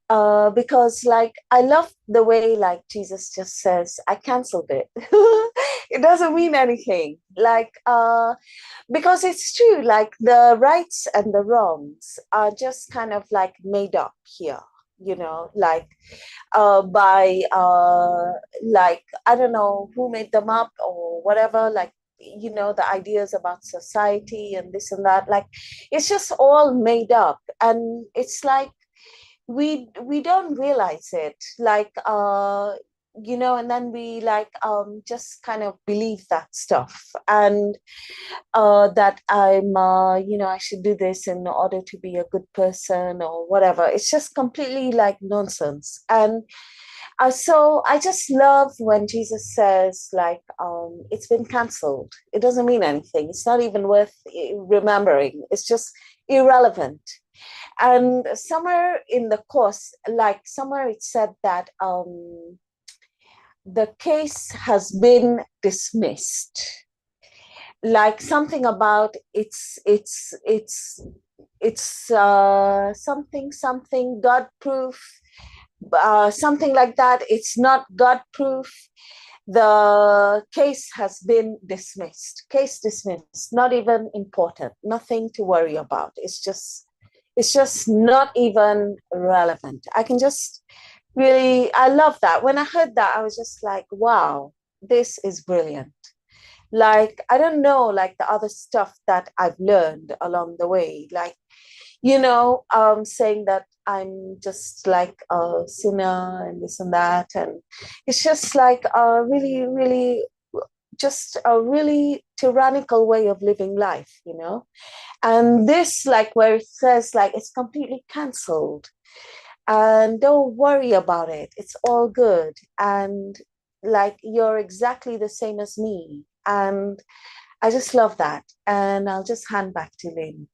Because like I love the way like Jesus just says, I canceled it. It doesn't mean anything. Because it's true, like the rights and the wrongs are just kind of like made up here, by like I don't know who made them up or whatever, like the ideas about society and this and that, like it's just all made up. And it's like we don't realize it, like and then we like just kind of believe that stuff, and that I should do this in order to be a good person or whatever. It's just completely like nonsense. And so I just love when Jesus says, like, it's been cancelled. It doesn't mean anything. It's not even worth remembering. It's just irrelevant. And somewhere in the course, like somewhere it said that the case has been dismissed. Like something about it's something God proof, something like that. It's not God proof. The case has been dismissed. Case dismissed. Not even important. Nothing to worry about. It's just not even relevant. I love that. When I heard that, I was just like, wow, this is brilliant. Like, I don't know, like the other stuff that I've learned along the way, like, saying that I'm just like a sinner and this and that. And it's just like a really, really, just a really tyrannical way of living life. And this, like, where it says, like, it's completely cancelled and don't worry about it. It's all good. And like, you're exactly the same as me. And I just love that. And I'll just hand back to Lynn.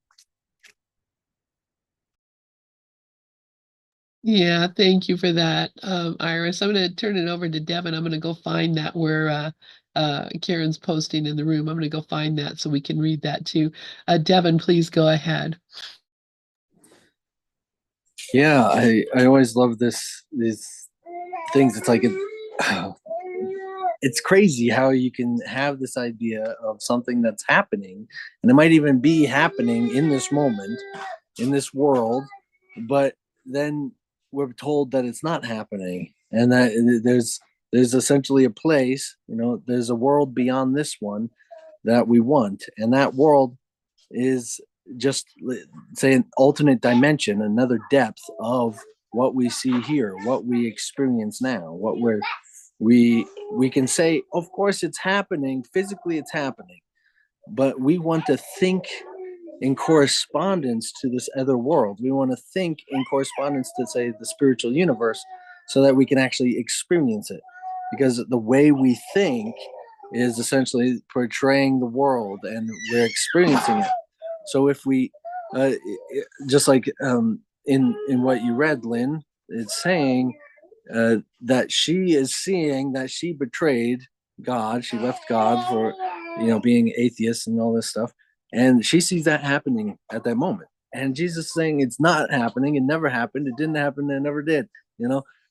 Yeah, thank you for that, Iris. I'm going to turn it over to Devin. I'm going to go find that where Karen's posting in the room. I'm going to go find that so we can read that too. Devin, please go ahead. Yeah, I always love these things. It's like it's crazy how you can have this idea of something that's happening, and it might even be happening in this moment, in this world, but then we're told that it's not happening, and that there's essentially a place, there's a world beyond this one that we want, and that world is just, say, an alternate dimension, another depth of what we see here, what we experience now, what we can say, of course it's happening, physically it's happening, but we want to think in correspondence to this other world. We want to think in correspondence to, say, the spiritual universe, so that we can actually experience it, because the way we think is essentially portraying the world, and we're experiencing it. So if we just like in what you read, Lynn, it's saying that she is seeing that she betrayed God. She left God for, being atheist and all this stuff. And she sees that happening at that moment. And Jesus is saying it's not happening. It never happened. It didn't happen. It never did.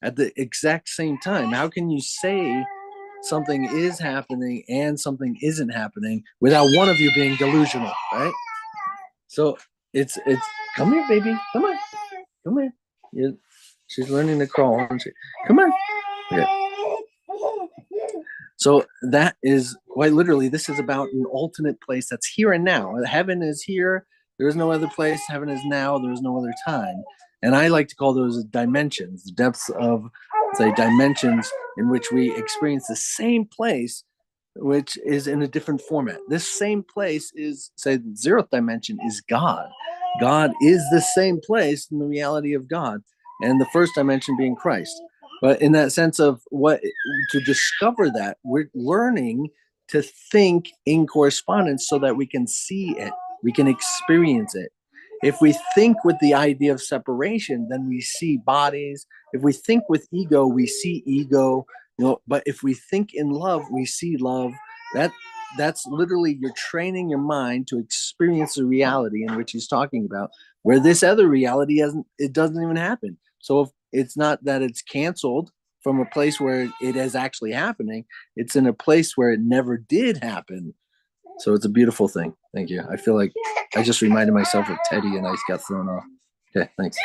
At the exact same time. How can you say something is happening and something isn't happening without one of you being delusional, right? So it's come here, baby. Come on. Come here. She's learning to crawl, isn't she? Come on. Yeah. So that is quite literally, this is about an alternate place that's here and now. Heaven is here. There is no other place. Heaven is now. There is no other time. And I like to call those dimensions, the depths of, say, dimensions in which we experience the same place, which is in a different format. This same place is, say, the zeroth dimension is God. God is the same place in the reality of God, and the first dimension being Christ. But in that sense of to discover that, we're learning to think in correspondence so that we can see it, we can experience it. If we think with the idea of separation, then we see bodies. If we think with ego, we see ego. But if we think in love, we see love. That's literally, you're training your mind to experience the reality in which he's talking about, where this other reality doesn't even happen. So if it's not that it's canceled from a place where it is actually happening, it's in a place where it never did happen. So it's a beautiful thing. Thank you. I feel like I just reminded myself of Teddy and I got thrown off. Okay, thanks.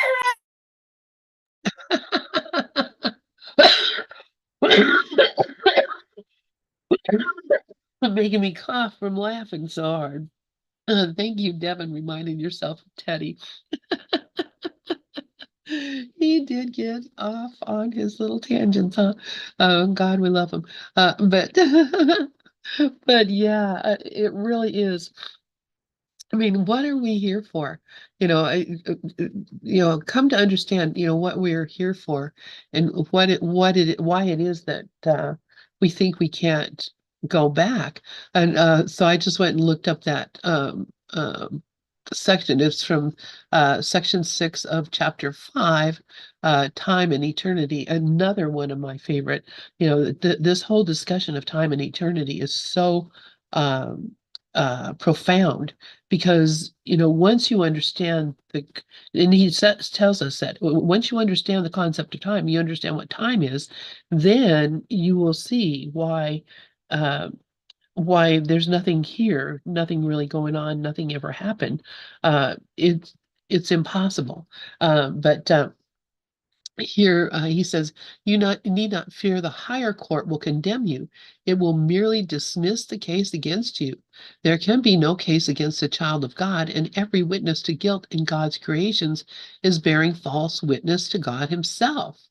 Making me cough from laughing so hard. Thank you, Devin, reminding yourself of Teddy. He did get off on his little tangents, huh? God, we love him. But but yeah, it really is. I mean, what are we here for? Come to understand, what we're here for and why it is that we think we can't go back. And so I just went and looked up that section. It's from section 6 of chapter 5, time and eternity. Another one of my favorite. This whole discussion of time and eternity is so profound because once you understand and tells us that once you understand the concept of time, you understand what time is, then you will see uh, why there's nothing here, nothing really going on, nothing ever happened. It's impossible. But Here he says, need not fear the higher court will condemn you. It will merely dismiss the case against you. There can be no case against a child of God, and every witness to guilt in God's creations is bearing false witness to God himself.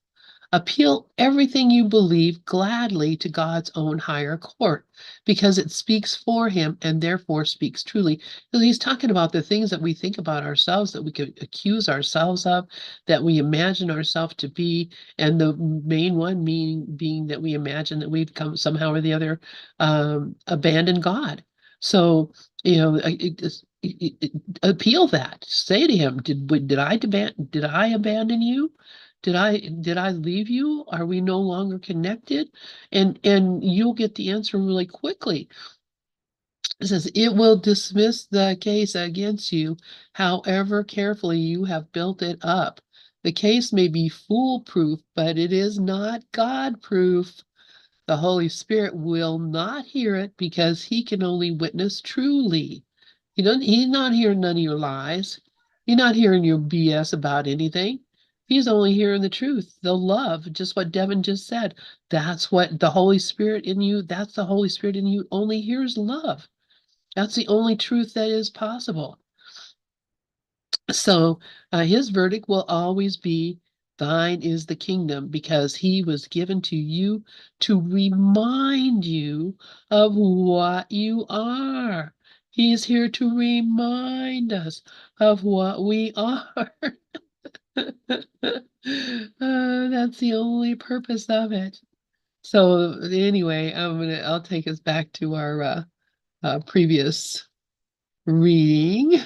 Appeal everything you believe gladly to God's own higher court, because it speaks for him and therefore speaks truly. So he's talking about the things that we think about ourselves, that we could accuse ourselves of, that we imagine ourselves to be, and the main one being that we imagine that we've come somehow or the other abandoned God. So, appeal that. Say to him, did I abandon you? Did I leave you? Are we no longer connected? And you'll get the answer really quickly. It says it will dismiss the case against you, however carefully you have built it up. The case may be foolproof, but it is not God-proof. The Holy Spirit will not hear it because he can only witness truly. He's not hearing none of your lies. He's not hearing your BS about anything. He's only hearing the truth, the love, just what Devin just said. That's what the Holy Spirit in you, that's the Holy Spirit in you only hears love. That's the only truth that is possible. So his verdict will always be, thine is the kingdom, because he was given to you to remind you of what you are. He's here to remind us of what we are. That's the only purpose of it. So anyway, I'll take us back to our previous reading.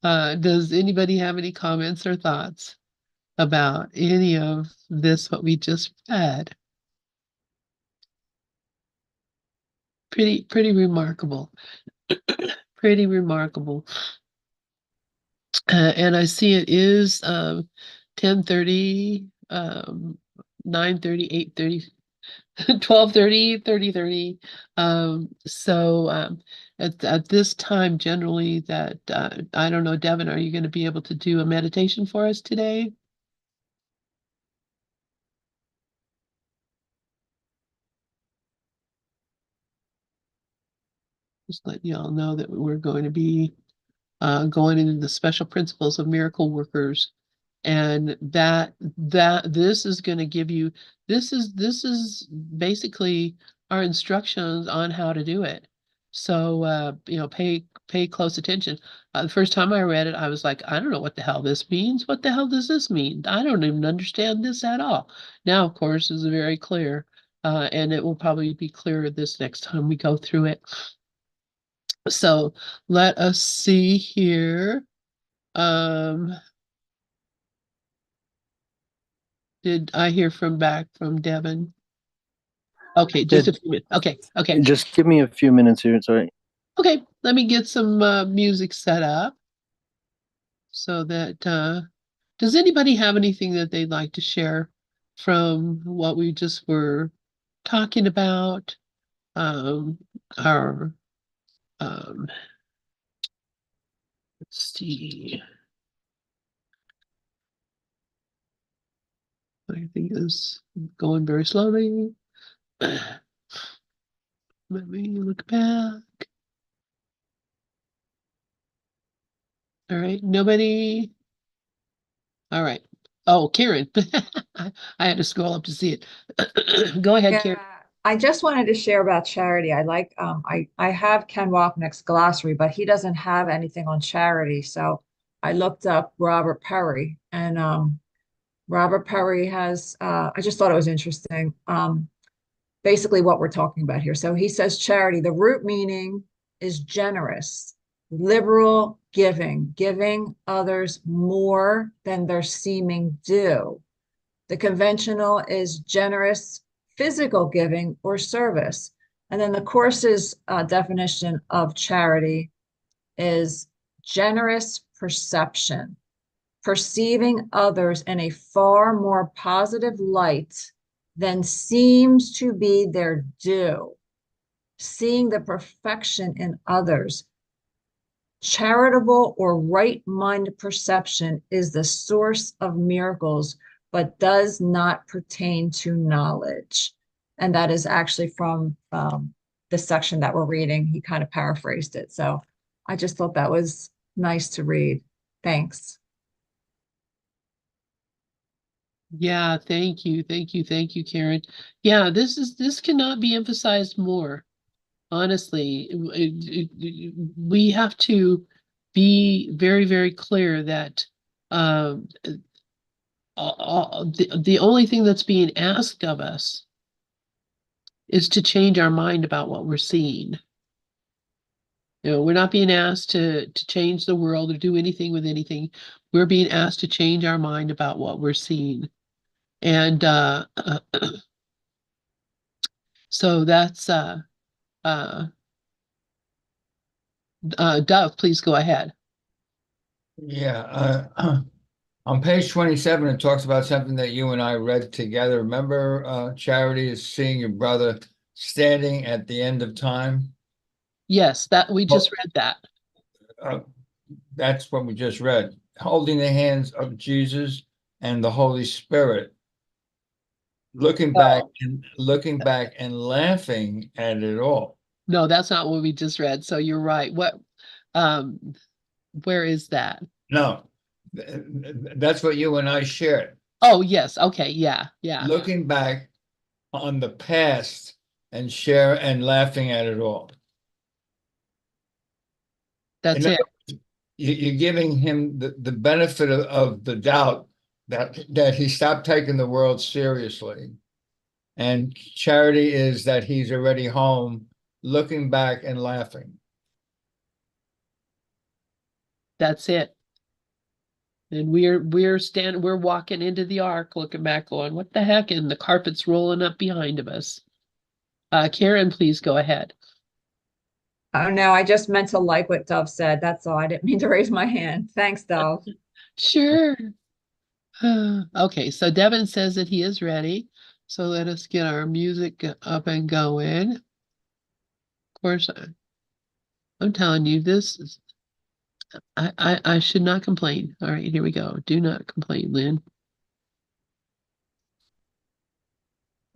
Does anybody have any comments or thoughts about any of this, what we just read? Pretty remarkable. Pretty remarkable. And I see it is 10:30, 9:30, 8:30, 12:30, 30:30. At this time, generally, that I don't know, Devin, are you going to be able to do a meditation for us today? Just letting you all know that we're going to be going into the special principles of miracle workers, and that this is going to give you, this is basically our instructions on how to do it. So pay close attention. The first time I read it, I was like, I don't know what the hell this means. What the hell does this mean? I don't even understand this at all. Now, of course, it's very clear, and it will probably be clearer this next time we go through it. So let us see here. Did I hear back from Devin? Okay, just a few minutes. Okay. Just give me a few minutes here. Sorry. Okay, let me get some music set up so that does anybody have anything that they'd like to share from what we just were talking about? Our let's see. I think it's going very slowly. Let me look back. All right, nobody. All right. Oh, Karen. I had to scroll up to see it. Go ahead, Karen. Yeah, I just wanted to share about charity. I like I have Ken Wapnick's glossary, but he doesn't have anything on charity. So I looked up Robert Perry, and Robert Perry has I just thought it was interesting. Basically what we're talking about here. So he says charity, the root meaning is generous, liberal giving, giving others more than their seeming due. The conventional is generous physical giving or service. And then the course's definition of charity is generous perception, perceiving others in a far more positive light than seems to be their due, seeing the perfection in others. Charitable or right-minded perception is the source of miracles, but does not pertain to knowledge. And that is actually from the section that we're reading. He kind of paraphrased it. So I just thought that was nice to read. Thanks. Yeah, thank you. Thank you. Thank you, Karen. Yeah, this cannot be emphasized more. Honestly, we have to be very, very clear that um, the only thing that's being asked of us is to change our mind about what we're seeing. You know, we're not being asked to change the world or do anything with anything. We're being asked to change our mind about what we're seeing. And so that's uh, Dove, please go ahead. Yeah, on page 27, it talks about something that you and I read together. Remember, charity is seeing your brother standing at the end of time. Yes, that we just Well, read that. That's what we just read. Holding the hands of Jesus and the Holy Spirit, looking back and laughing at it all. No, that's not what we just read. So you're right. Um, where is that? No, that's what you and I shared. Oh, yes. Okay. Yeah. Yeah. Looking back on the past and laughing at it all. That's it. You're giving him the benefit of the doubt that he stopped taking the world seriously. And charity is that he's already home, looking back and laughing. That's it. And we're walking into the ark, looking back, going, what the heck? And the carpet's rolling up behind of us. Karen, please go ahead. Oh no, I just meant to like what Dove said. That's all. I didn't mean to raise my hand. Thanks, Dove. Sure. Okay, so Devin says that he is ready. So let us get our music up and going. Of course, I'm telling you, this is I should not complain. All right, here we go. Do not complain, Lynn.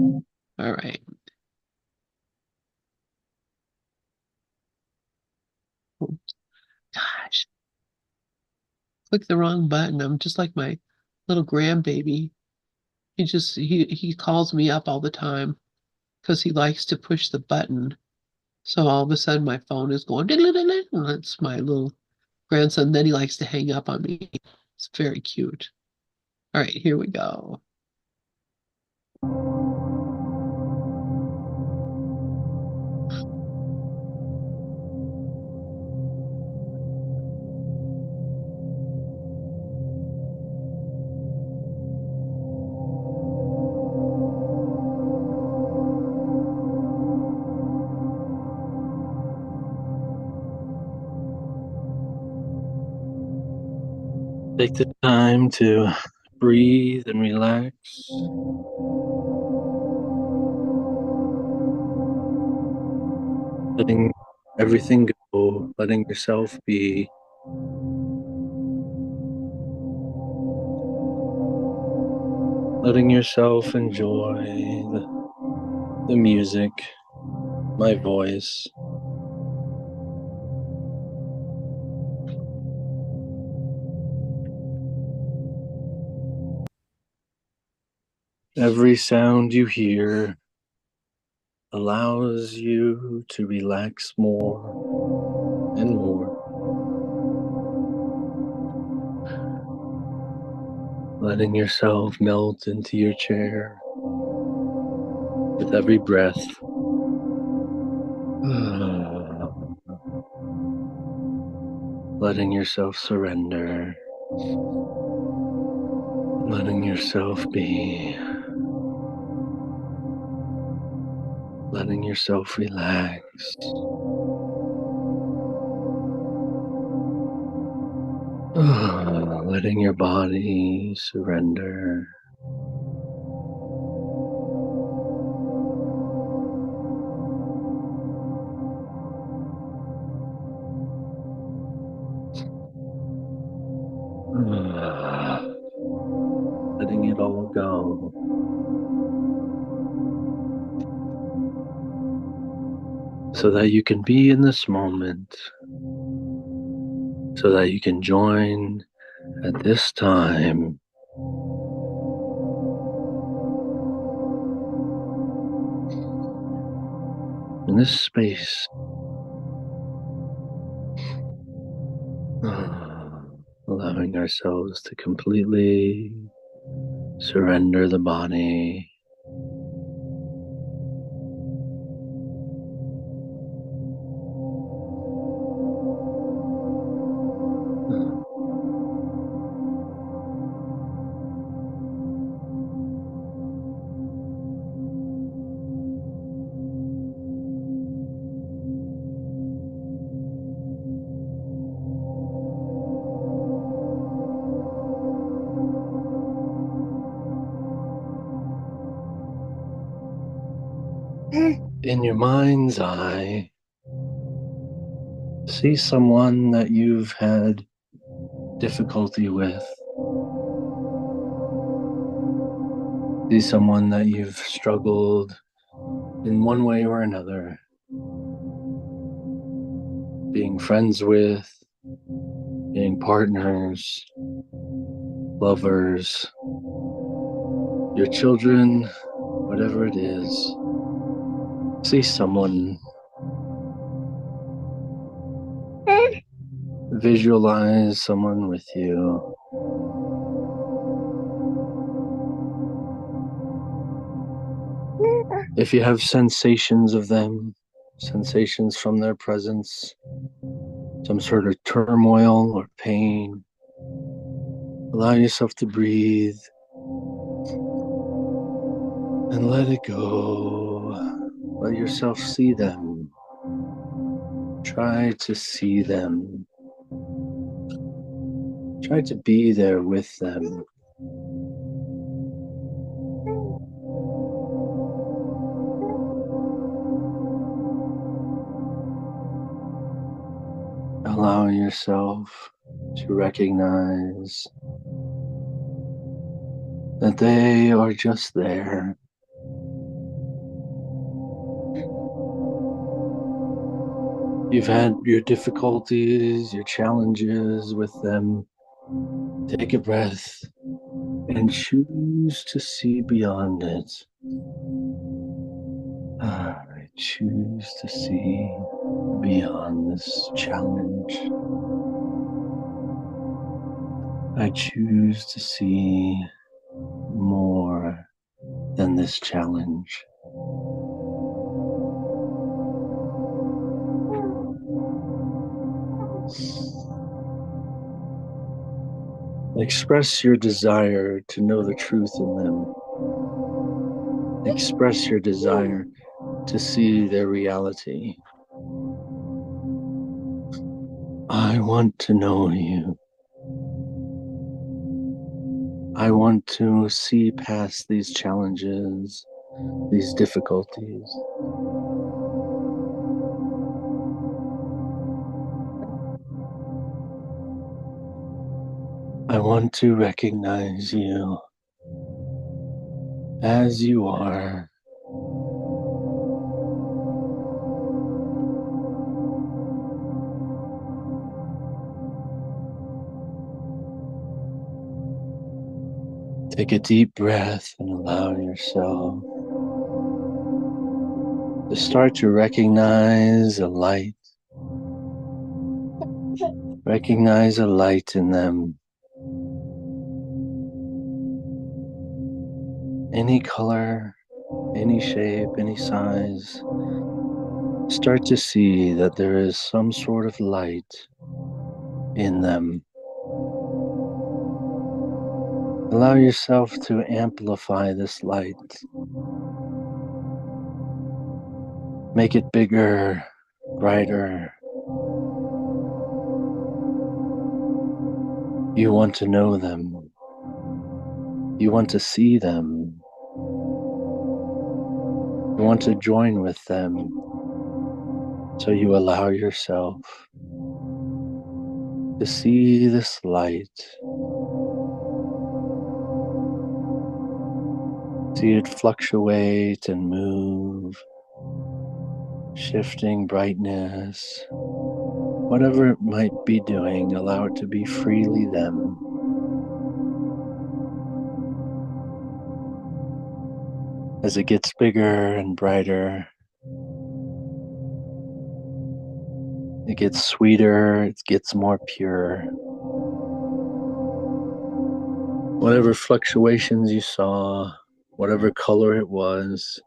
All right. Gosh, click the wrong button. I'm just like my little grandbaby. He calls me up all the time because he likes to push the button. So all of a sudden my phone is going, and that's my little grandson. Then he likes to hang up on me. It's very cute. All right, here we go. Take the time to breathe and relax. Letting everything go, letting yourself be. Letting yourself enjoy the music, my voice. Every sound you hear allows you to relax more and more. Letting yourself melt into your chair with every breath. Letting yourself surrender. Letting yourself be. Letting yourself relax. Letting your body surrender. Letting it all go. So that you can be in this moment. So that you can join at this time. In this space. Allowing ourselves to completely surrender the body. In your mind's eye, see someone that you've had difficulty with. See someone that you've struggled in one way or another. Being friends with, being partners, lovers, your children, whatever it is. See someone. Visualize someone with you. If you have sensations of them, sensations from their presence, some sort of turmoil or pain, allow yourself to breathe and let it go. Let yourself see them. Try to see them. Try to be there with them. Allow yourself to recognize that they are just there. You've had your difficulties, your challenges with them. Take a breath and choose to see beyond it. I choose to see beyond this challenge. I choose to see more than this challenge. Express your desire to know the truth in them. Express your desire to see their reality. I want to know you. I want to see past these challenges, these difficulties. I want to recognize you as you are. Take a deep breath and allow yourself to start to recognize a light. Recognize a light in them. Any color, any shape, any size. Start to see that there is some sort of light in them. Allow yourself to amplify this light. Make it bigger, brighter. You want to know them. You want to see them. You want to join with them. So you allow yourself to see this light. See it fluctuate and move, shifting brightness. Whatever it might be doing, allow it to be freely them. As it gets bigger and brighter, it gets sweeter, it gets more pure. Whatever fluctuations you saw, whatever color it was,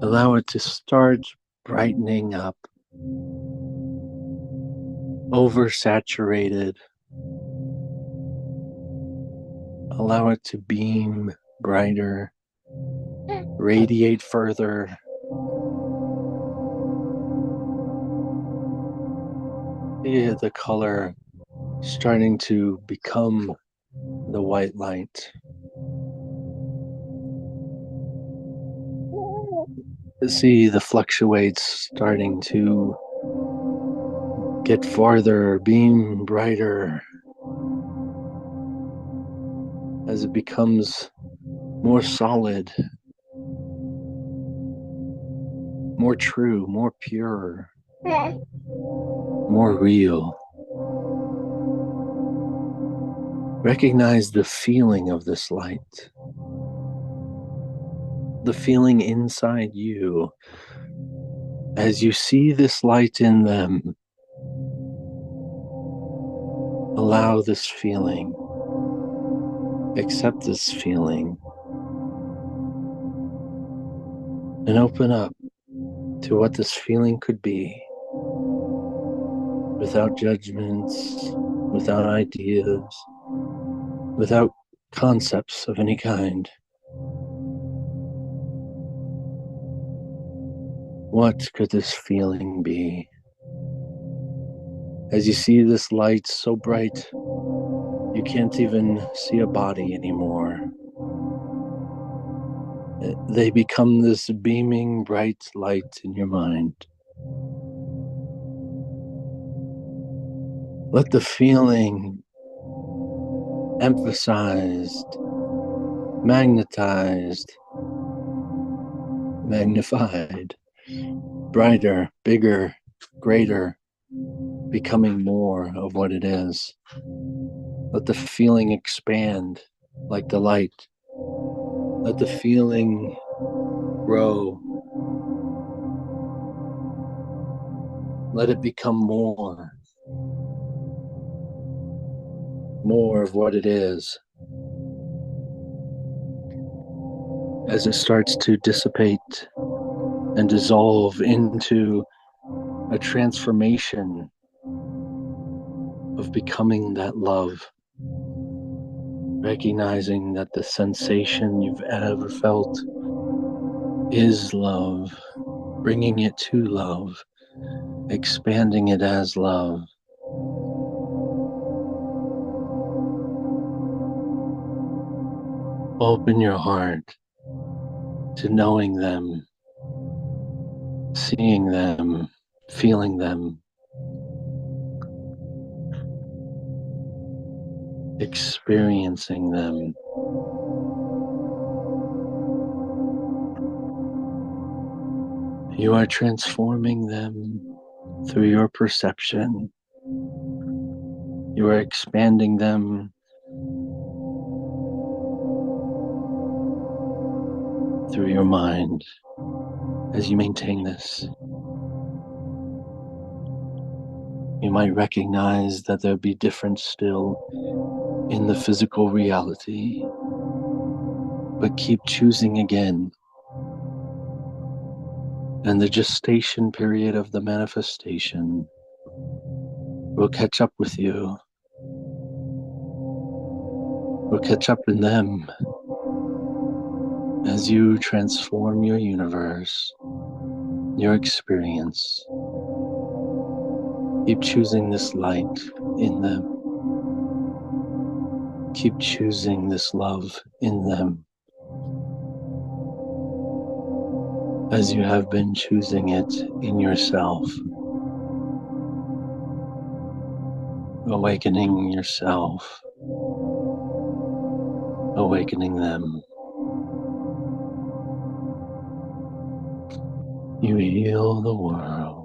allow it to start brightening up, oversaturated. Allow it to beam brighter, radiate further. See the color starting to become the white light. See the fluctuates starting to get farther, beam brighter as it becomes more solid, more true, more pure, more real. Recognize the feeling of this light, the feeling inside you as you see this light in them. Allow this feeling, accept this feeling, and open up to what this feeling could be without judgments, without ideas, without concepts of any kind. What could this feeling be? As you see this light so bright, you can't even see a body anymore. They become this beaming bright light in your mind. Let the feeling emphasized, magnetized, magnified, brighter, bigger, greater, becoming more of what it is. Let the feeling expand like the light. Let the feeling grow. Let it become more of what it is. As it starts to dissipate and dissolve into a transformation of becoming that love, recognizing that the sensation you've ever felt is love, bringing it to love, expanding it as love. Open your heart to knowing them, seeing them, feeling them, experiencing them. You are transforming them through your perception. You are expanding them through your mind as you maintain this. You might recognize that there'll be difference still in the physical reality, but keep choosing again. And the gestation period of the manifestation will catch up with you. Will catch up in them as you transform your universe, your experience. Keep choosing this light in them. Keep choosing this love in them as you have been choosing it in yourself. Awakening yourself, awakening them. You heal the world.